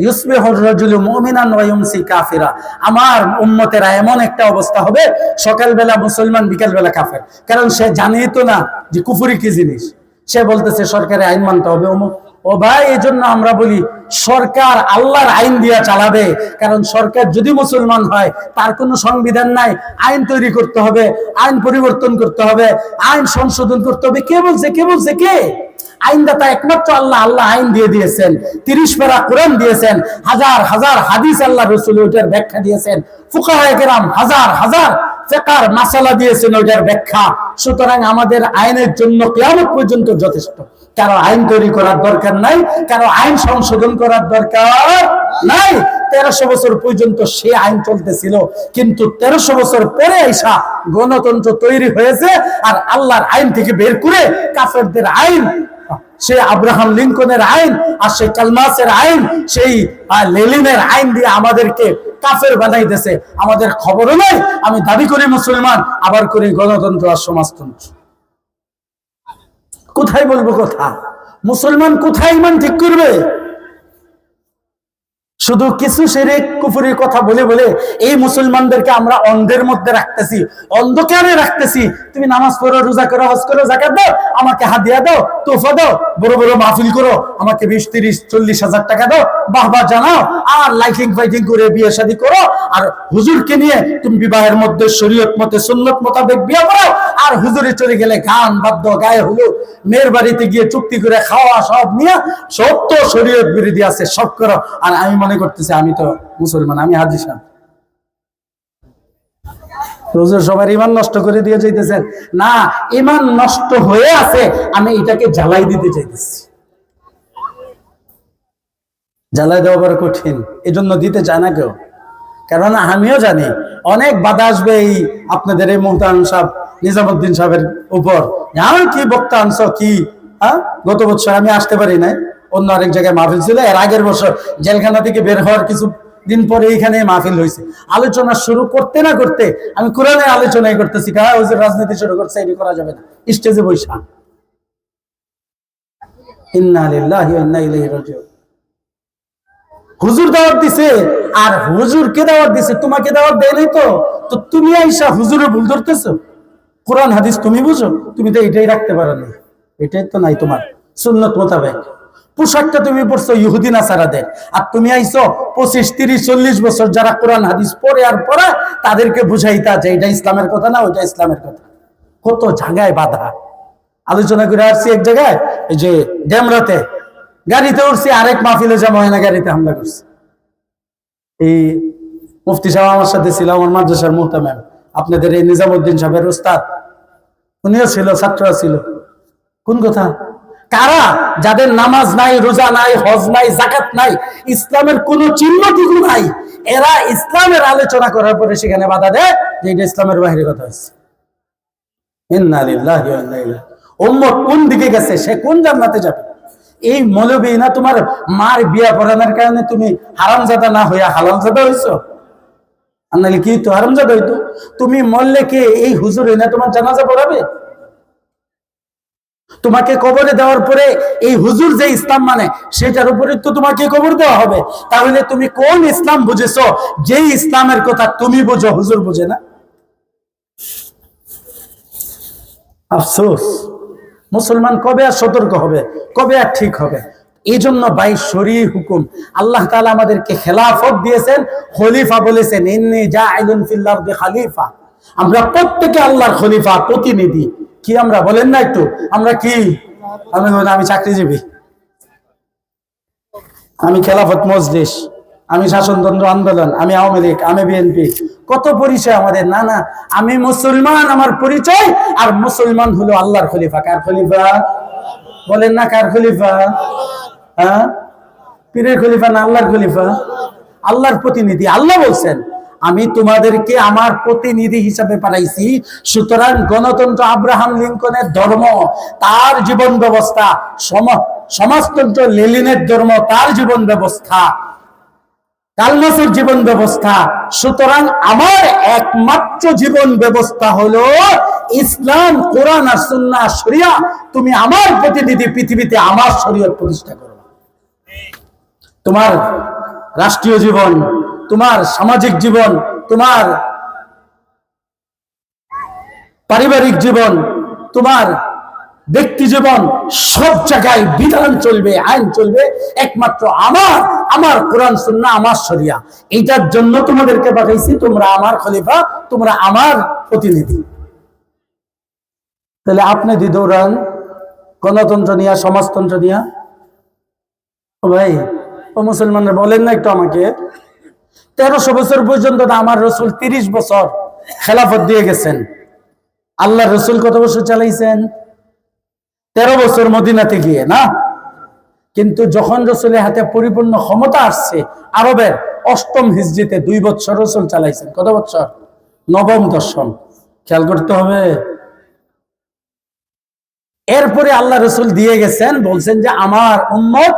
ইউসবিহুর রাজুলু মুমিনান ওয়া ইউমসি কাফিরা। আমার উম্মতের এমন একটা অবস্থা হবে, সকালবেলা মুসলমান, বিকালবেলা কাফের। কারণ সে জানেই তো না যে কুফরি কি জিনিস। সে বলতেছে সরকারের আইন মানতে হবে, অমুক। ও ভাই, এই জন্য আমরা বলি সরকার আল্লাহর আইন দিয়া চালাবে। কারণ সরকার যদি মুসলমান হয়, তার কোনো সংবিধান নাই, আইন তৈরি করতে হবে, আইন পরিবর্তন করতে হবে, আইন সংশোধন করতে হবে। কে বলছে? কে বলছে? কে আইনদাতা? একমাত্র আল্লাহ। আল্লাহ আইন দিয়ে দিয়েছেন, 30 পারা কোরআন দিয়েছেন, হাজার হাজার হাদিস আল্লাহ রাসূল ওইটার ব্যাখ্যা দিয়েছেন, ফুকাহায়ে কেরাম হাজার হাজার ফিকহের মাসালা দিয়েছেন ওইটার ব্যাখ্যা। সুতরাং আমাদের আইনের জন্য কিয়ামত পর্যন্ত যথেষ্ট। কারো আইন তৈরি করার দরকার নাই, কারো আইন সংশোধন করার দরকার নাই। 1300 বছর পর্যন্ত সে আইন চলতেছিল, কিন্তু 1300 বছর পরে আইসা গণতন্ত্র তৈরি হয়েছে। আর আল্লাহর আইন থেকে বের করে কাফেরদের আইন, সে আব্রাহাম লিঙ্কনের আইন, আর সেই কালমাসের আইন, সেই লেনিনের আইন দিয়ে আমাদেরকে কাফের বানাইতেছে। আমাদের খবরও নাই। আমি দাবি করি মুসলমান, আবার করি গণতন্ত্র আর সমাজতন্ত্র। কোথায় বলবো কথা? মুসলমান কোথায় ইমান ঠিক করবে? শুধু কিছু শিরক কুফরির কথা বলে বলে এই মুসলমানদেরকে আমরা অন্ধের মধ্যে রাখতেছি, অন্ধকারে রাখতেছি। তুমি নামাজ পড়ো, রোজা করো, হজ করো, যাকাত দাও, আমাকে হাদিয়া দাও, তোফা দাও, বড় বড় মাহফিল করো, আমাকে 20, 30, 40 হাজার টাকা দাও, বাহবা জানাও, আর লাইটিং ফাইটিং করে বিয়ে শাদী করো। আর হুজুরকে নিয়ে তুমি বিবাহের মধ্যে শরীয়ত মতে সুন্নত মোতাবেক বিয়ে করো। আর হুজুরে চলে গেলে গান বাদ্য, গায়ে হলুদ, মেয়ের বাড়িতে গিয়ে চুক্তি করে খাওয়া, সব নিয়ে সব তো শরীয়ত বিরোধী আছে, সব করো। আর আমি মনে করতেছি আমি তো মুসলমান, আমি হাজী সাহেব। রোজা সবার ইমান নষ্ট করে দিয়ে যাইতেছেন না, ইমান নষ্ট হয়ে আছে, আমি এটাকে জ্বালাই দিতে চাইতেছি। জ্বালাই দেওয়া বড় কঠিন, এজন্য দিতে চায় না কেউ। কারণ আমিও জানি অনেক বাধা আসবে এই আপনাদের এই মোহতারাম সাহেব নিজামুদ্দিন সাহেবের উপর। আমার কি বক্তা আনছো কি? গত বছর আমি আসতে পারি নাই, অন্য আরেক জায়গায় মাহফিল ছিল। এর আগের বছর জেলখানা থেকে বের হওয়ার কিছু দিন পরে এইখানে মাহফিল হয়েছে। আলোচনা শুরু করতে না করতে আমি কোরআনের আলোচনাই করতেছি, ওই যে রাজনীতি শুরু করছে, এটি করা যাবে না, স্টেজে বৈশা। ইন্না লিল্লাহি ওয়া ইন্না ইলাইহি রাজিউন। হুজুর দাওয়াত দিছে, আর হুজুরকে দাওয়াত দিছে, তোমাকে দাওয়াত দেয় নাই। তো তো তুমি আইসা হুজুরের ভুল ধরতেছো। কোরআন হাদিস তুমি বুঝো, তুমি তো এটাই রাখতে পারো না, এটাই তো নাই তোমার সুন্নত মোতাবেক। পোশাকটা তুমি পড়ছো ইহুদি নাসারাদের, আর তুমি আইসো 25, 30, 40 বছর যারা কোরআন হাদিস পড়ে আর পড়া, তাদেরকে বুঝাইতা যে এটা ইসলামের কথা না, ওইটা ইসলামের কথা। কত জায়গায় বাধা। আলোচনা করে আসছি এক জায়গায়, এই যে ডেমরাতে গাড়িতে উঠছি, আরেক মাহফিলে যাবো হয় না, গাড়িতে হামলা করছে। এই মুফতি সাহেব আমার সাথে ছিল, আমার মাদ্রাসার মুহতামিম, আপনাদের এই নিজামুদ্দিন সাহেবের উস্তাদ, উনিও ছিল, ছাত্ররা ছিল। কোন কথা? কারা? যাদের নামাজ নাই, রোজা নাই, হজ নাই, জাকাত নাই, ইসলামের কোন চিহ্নটুকু নাই, এরা ইসলামের আলোচনা করার পরে সেখানে বাধা দেয় যে এটা ইসলামের বাইরে কথা হচ্ছে। ইন্না লিল্লাহি ওয়া ইন্না ইলাইহি। উম্মত কোন দিকে গেছে? সে কোন জান্নাতে যাবে? এই মৌলবী না তোমার মার বিয়া পড়ানোর কারণে তুমি হারামজাদা না হইয়া হালালজাদা হইছো? আর নাহলে কি তো হারামজাদা হইতো? তুমি মরলে কে এই হুজুর না তোমার জানাজা পড়াবে? তোমাকে কবরে দেওয়ার পরে এই হুজুর যে ইসলাম মানে সেটার উপরে তো তোমাকে কবর দেওয়া হবে। তাহলে তুমি কোন ইসলাম বুঝেছো যে ইসলামের কথা তুমি বুঝো, হুজুর বুঝে না? আফসোস। মুসলমান কবে আর সতর্ক হবে, কবে আর ঠিক হবে? এই জন্য ভাই শরীয়ত হুকুম আল্লাহ তাআলা আমাদেরকে খেলাফত দিয়েছেন, খলিফা বলেছেন ইন্নী জাইলুন ফিল আরদি খলিফা। আমরা প্রত্যেকে আল্লাহর খলিফা, প্রতিনিধি। কি আমরা বলেন না একটু? আমরা কি? আমি চাকরিজীবী, আমি খেলাফত মজলিস, আমি শাসনতন্ত্র আন্দোলন, আমি আওয়ামী লীগ, আমি বিএনপি। কত পরিচয় আমাদের। না না, আমি মুসলমান, আমার পরিচয়। আর মুসলমান হলো আল্লাহর খলিফা। কার খলিফা? বলেন না কার খলিফা? হ্যাঁ, পীরের খলিফা না আল্লাহর খলিফা? আল্লাহর প্রতিনিধি। আল্লাহ বলছেন আমি তোমাদেরকে আমার প্রতিনিধি হিসাবে পাঠাইছি। সুতরাং গণতন্ত্র আব্রাহাম লিঙ্কনের ধর্ম, তার জীবন ব্যবস্থা, সমাজতন্ত্র লেনিনের ধর্ম, তার জীবন ব্যবস্থা, কালমাসের জীবন ব্যবস্থা। সুতরাং আমার একমাত্র জীবন ব্যবস্থা হলো ইসলাম, কোরআন আর সুন্নাহ, শরিয়া। তুমি আমার প্রতিনিধি, পৃথিবীতে আমার শরীয়ত প্রতিষ্ঠা করো। তোমার রাষ্ট্রীয় জীবন, তোমার সামাজিক জীবন, তোমার পারিবারিক জীবন, তোমার ব্যক্তি জীবন, সব জায়গায় বিধান চলবে, আইন চলবে একমাত্র আমার কোরআন সুন্নাহ, আমার শরিয়া। এইটার জন্য তোমাদেরকে পাঠাইছি। তোমরা আমার খলিফা, তোমরা আমার প্রতিনিধি। তাহলে আপনি দৌড়ান গণতন্ত্র নিয়ে, সমাজতন্ত্র নিয়ে। ও ভাই, ও মুসলমানরা বলেন না একটু আমাকে। 1300 বছর পর্যন্ত আমার রসুল 30 বছর খেলাফত দিয়ে গেছেন। আল্লাহ রসুল কত বছর চালাইছেন? 13 বছর মদিনাতে গিয়ে না। কিন্তু যখন রসুলের হাতে পরিপূর্ণ ক্ষমতা আসছে, আরবের 8ম হিজরিতে 2 বছর রসুল চালাইছেন। কত বছর? 9ম 10ম। খেয়াল করতে হবে। এরপরে আল্লাহ রসুল দিয়ে গেছেন, বলছেন যে আমার উম্মত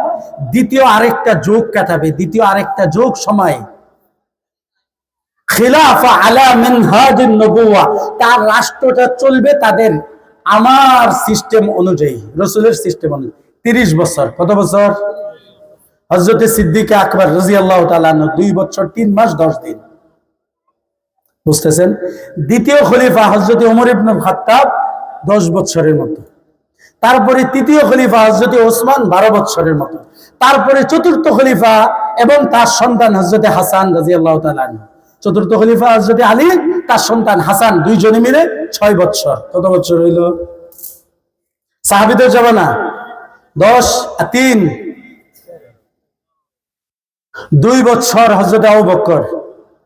দ্বিতীয় আরেকটা যুগ কাটাবে, দ্বিতীয় আরেকটা যুগ সময়। খিলাফা আলা মিনহাজিন নবুওয়া, তার রাষ্ট্রটা চলবে তাদের আমার সিস্টেম অনুযায়ী, রসুলের সিস্টেম অনুযায়ী। 30 বছর। কত বছর? হযরতে সিদ্দিক আকবর রাদিয়াল্লাহু তাআলা 2 বছর 3 মাস 10 দিন। বুঝতেছেন? দ্বিতীয় খলিফা হযরতে ওমর ইবনে খাত্তাব 10 বছরের মতো। তারপরে তৃতীয় খলিফা হযরতে ওসমান 12 বছরের মতো। তারপরে চতুর্থ খলিফা এবং তার সন্তান হযরতে হাসান রাদিয়াল্লাহু তাআলা। চতুর্থ খলিফা হযরতে আলী, তার সন্তান হাসান, দুইজনে মিলে 6 বছর। কত বছর হইল? সাহাবীদের জামানা 10 আর 3 2 বছর হযরতে আবু বকর,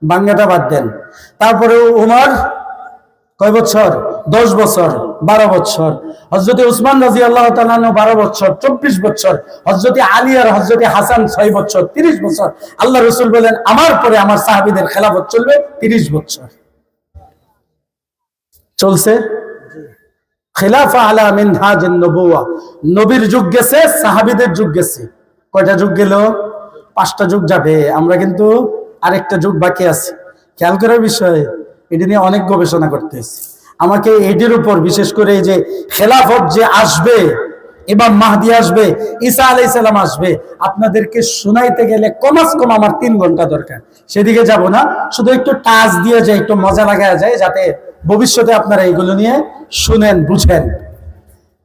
বাঙ্গাটা বাদ দেন। তারপরে ওমর কয় বছর? 10 বছর, 12 বছর। হযরতে উসমান রাদিয়াল্লাহু তাআলা 12 বছর, 24 বছর। হযরতে আলী আর হযরতে হাসান 6 বছর, 30 বছর। আল্লাহ রাসূল বলেন আমার পরে আমার সাহাবীদের খেলাফত চলবে 30 বছর। চলছে খিলাফা আলা মিনহাজিন নবুওয়া। নবীর যুগ গেছে, সাহাবীদের যুগ গেছে। কয়টা যুগ গেল? 5টা যুগ যাবে। আমরা কিন্তু আরেকটা যুগ বাকি আছে। খেয়াল করার বিষয়, এটা নিয়ে অনেক গবেষণা করতেছি। আমাকে এটির উপর বিশেষ করে এই যে খেলাফত যে আসবে, ইমাম মাহদি আসবে, ঈসা আলাইহিস সালাম আসবে, আপনাদেরকে শোনাইতে গেলে কমাস কম আমার 3 ঘন্টা দরকার। সেদিকে যাব না, শুধু একটু টাচ দিয়ে যায়, একটু মজা লাগায় যায়, যাতে ভবিষ্যতে আপনারা এইগুলো নিয়ে শুনেন, বুঝেন।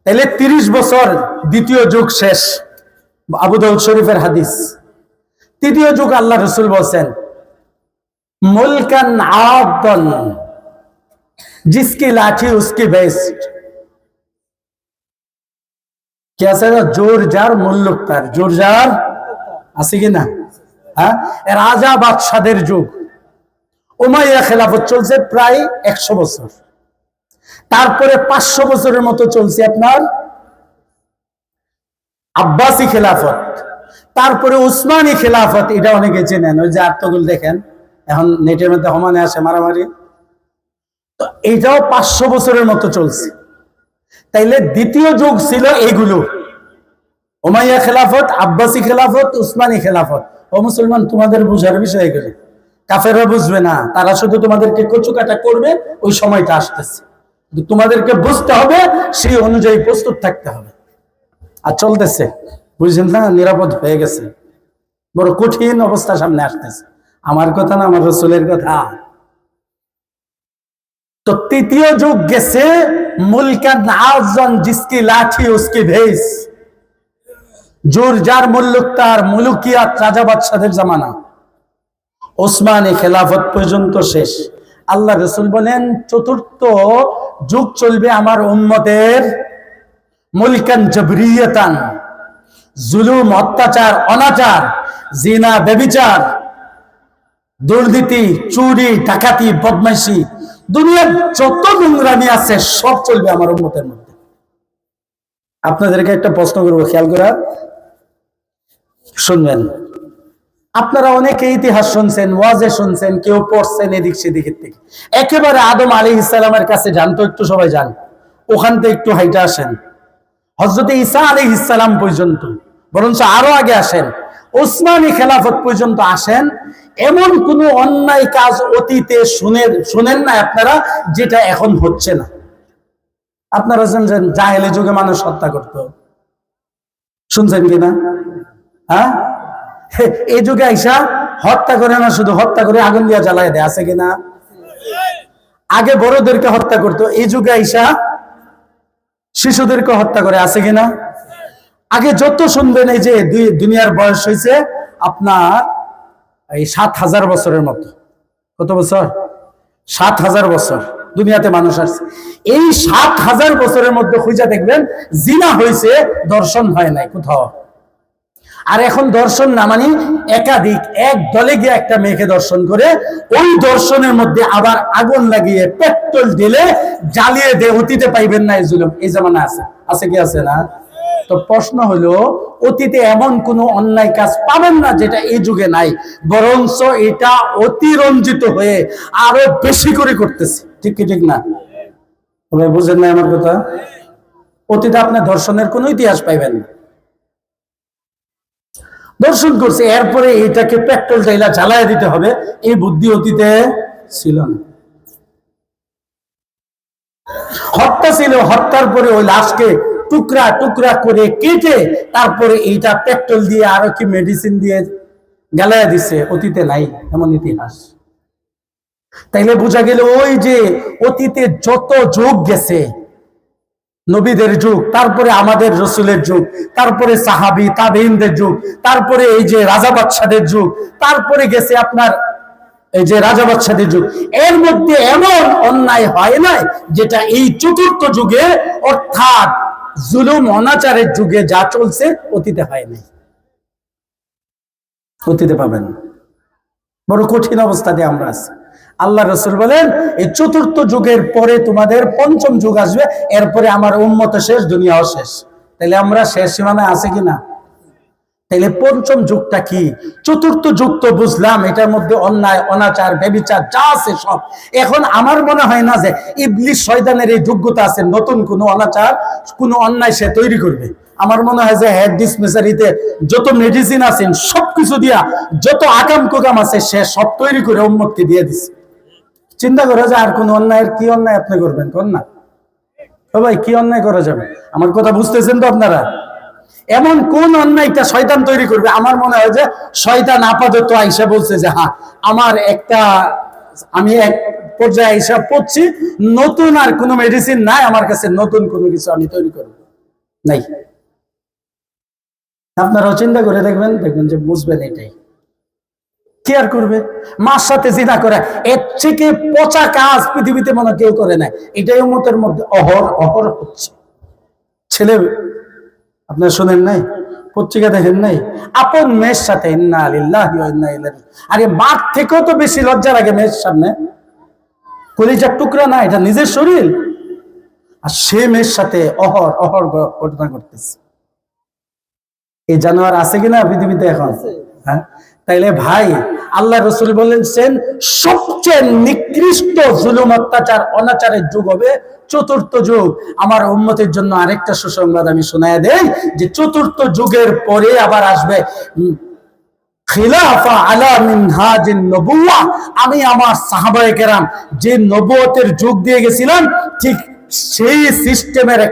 তাহলে 30 বছর দ্বিতীয় যুগ শেষ। আবু দাউদ শরীফের হাদিস। তৃতীয় যুগ আল্লাহ রাসূল বলেন মুলকান আদন, जिसकी लाठी उसकी बेस्ट। क्या सर? जोर जार मुल्लुक तार, जोर जार আছে কি না? হ্যাঁ, রাজা বাদশাদের যুগ। উমাইয়া খেলাফত চলছে প্রায় 100 বছর। তারপরে 500 বছরের মতো চলছে আপনার আব্বাসী খেলাফত, তারপরে উসমানী খেলাফত। এটা অনেকে চেনেন, ওই যে আত্মগুল দেখেন এখন নেটের মধ্যে সমানে আসে মারামারি। তো এইটাও 500 বছরের মতো চলছে। তাইলে দ্বিতীয় যুগ ছিল এইগুলো, উমাইয়া খেলাফত, আব্বাসী খেলাফত, উসমানী খেলাফত। ও মুসলমান, তোমাদের বুঝার বিষয় এগুলো, কাফেররা বুঝবে না, তারা শুধু তোমাদেরকে কচুকাটা করবে, ওই সময়টা আসতেছে। তোমাদেরকে বুঝতে হবে, সেই অনুযায়ী প্রস্তুত থাকতে হবে। আর চলতেছে, বুঝলেন না, নিরাপদ হয়ে গেছে, বড় কঠিন অবস্থা সামনে আসতেছে। আমার কথা না, আমার রাসূলের কথা। তো তৃতীয় যুগ গেছে, মুলকান আযম জিসকি লাঠি উসকি ভেস, জোর যার মুল্লুক তার মুলুকিয়াত, রাজা বাদশাদের জামানা। ওসমানী খেলাফত পর্যন্ত শেষ। আল্লাহ রাসূল বলেন চতুর্থ যুগ চলবে আমার উম্মতের মুলকান জবরিয়াতান, জুলুম, অত্যাচার, অনাচার, জিনা, ব্যভিচার, দুর্নীতি, চুরি, ডাকাতি, বদমাইশি, দুনিয়ার যত নোংরামি আছে সব চলবে আমার উম্মতের মধ্যে। আপনাদেরকে একটা প্রশ্ন করবো, খেয়াল করে শুনবেন। আপনারা অনেকে ইতিহাস শুনছেন, ওয়াজে শুনছেন, কেউ পড়ছেন এদিক সেদিকের থেকে। একেবারে আদম আলাইহিস সালামের কাছে যান তো, একটু সবাই যান, ওখান থেকে একটু হাইটা আসেন হযরত ঈসা আলাইহিস সালাম পর্যন্ত, বরঞ্চ আরো আগে আসেন, উসমানী খেলাফত পর্যন্ত আসেন। এমন কোন অন্যায় কাজ অতীতে শুনেন না আপনারা, যেটা এখন হচ্ছে না। আপনারা জানেন জাহেলি যুগে মানুষ হত্যা করত, শুনছেন কিনা? হ্যাঁ, এই যুগে আইসা হত্যা করে না, শুধু হত্যা করে আগুন দিয়া জ্বালায় দেয়, আছে কিনা? আগে বড়দেরকে হত্যা করতো, এই যুগে আইসা শিশুদেরকে হত্যা করে, আছে কিনা? আগে যত শুনবেন, এই যে দুনিয়ার বয়স হয়েছে আপনার এই 7000 বছরের মতো। কত বছর? 7000 বছর দুনিয়াতে মানুষ আসছে। এই 7000 বছরের মধ্যে খুঁজা দেখবেন জিনা হয়েছে, দর্শন হয় নাই কোথাও। আর এখন দর্শন না মানে একাধিক, এক দলে গিয়ে একটা মেয়েকে দর্শন করে, ওই দর্শনের মধ্যে আবার আগুন লাগিয়ে পেট্রোল ঢেলে জ্বালিয়ে দিয়ে অতীতে পাইবেন না। এই জুলুম এই জামানা আছে, আছে কি আছে না? তো প্রশ্ন হলো, অতীতে এমন কোন অন্যায় কাজ পাবেন না যেটা এই যুগে নাই, বরঞ্চ এটা অতিরঞ্জিত হয়ে আরো বেশি করে করতেছে। ঠিক কি ঠিক না? বুঝেন না আমার কথা? অতীতে আপনি দর্শনের কোন ইতিহাস পাইবেন না। দর্শন করছে, এরপরে এটাকে পেট্রোল ঢাইলা জ্বালায় দিতে হবে, এই বুদ্ধি অতীতে ছিল না। হত্যা ছিল, হত্যার পরে ওই লাশকে টুকরা টুকরা করে কেটে তারপরে এইটা পেট্রোল দিয়ে আরো কি মেডিসিন দিয়ে জ্বালায় দিছে, অতীতে নাই এমন ইতিহাস। তাইলে বোঝা গেল ওই যে অতীতে যত যুগ গেছে, নবীদের যুগ, তারপরে আমাদের রসুলের যুগ, তারপরে সাহাবী তাবেঈনদের যুগ, তারপরে এই যে রাজা বাদশাদের যুগ, তারপরে গেছে আপনার এই যে রাজা বাদশাদের যুগ, এর মধ্যে এমন অন্যায় হয় নাই যেটা এই চতুর্থ যুগে অর্থাৎ জুলুম অনাচারের যুগে যা চলছে অতীতে হয় নাই। অতীতে পাবেন। বড় কঠিন অবস্থাতে আমরা আছি। আল্লাহ রাসূল বলেন এই চতুর্থ যুগের পরে তোমাদের পঞ্চম যুগ আসবে, এরপরে আমার উম্মত শেষ, দুনিয়াও শেষ। তাহলে আমরা শেষ সীমানায় আছে কিনা? তাহলে পঞ্চম যুগটা কি? চতুর্থ যুগ তো বুঝলাম, এটার মধ্যে অন্যায়, অনাচার, ব্যভিচার যা আছে সব। এখন আমার মনে হয় না যে ইবলিস শয়তানের এই যোগ্যতা আছে নতুন কোন অনাচার, কোন অন্যায় সে তৈরি করবে। আমার মনে হয় যে হেড ডিসপেন্সারিতে যত মেডিসিন আছেন সবকিছু দিয়া যত আকাম কুকাম আছে সে সব তৈরি করে উম্মতকে দিয়ে দিচ্ছে। চিন্তা করা যায় আর কোন অন্যায়ের কি অন্যায় আপনি করবেন? কোন না ভাই, কি অন্যায় করা যাবে? আমার কথা বুঝতেছেন তো আপনারা? এমন কোন অন্যায়টা শয়তান তৈরি করবে? আমার মনে হয় যে শয়তান আপাতত আইসা বলছে যে হ্যাঁ, আমার একটা, আমি এক পর্যায়ে আইসা পড়ছি, নতুন আর কোনো মেডিসিন নাই আমার কাছে, নতুন কোনো কিছু আমি তৈরি করব নাই। আপনারাও চিন্তা করে দেখবেন, দেখবেন যে বুঝবেন এটাই। কি আর করবে? মার সাথে জিনা করে, এর থেকে পচা কাজ পৃথিবীতে মনে কেউ করে না। এটাই উম্মতের মধ্যে অহর অহর হচ্ছে। ছেলে আপনারা শুনেন নাই, পত্রিকা দেখেন নাই, আপন মেয়ের সাথে, ইন্না লিল্লাহি ওয়া ইন্না ইলাইহি, আরে মার থেকেও তো বেশি লজ্জা লাগে মেয়ের সামনে। কলিজার টুকরা না, এটা নিজের শরীর, আর সে মেয়ের সাথে অহর অহর ঘটনা করতেছে। এই জানোয়ার আছে কিনা পৃথিবীতে এখন? হ্যাঁ, তাইলে ভাই আল্লাহ রসুল বলেছেন সবচেয়ে নিকৃষ্ট জুলুম অত্যাচার অনাচারের যুগ হবে চতুর্থ যুগ। আমার উম্মতের জন্য আরেকটা সুসংবাদ আমি শোনায় দেই যে চতুর্থ যুগের পরে আবার আসবে খিলাফা আলা মিনহাজিন নবুওয়া। আমি আমার সাহাবায়ে কেরাম যে নবুয়তের যুগ দিয়ে গেছিলাম ঠিক সেই সিস্টেমের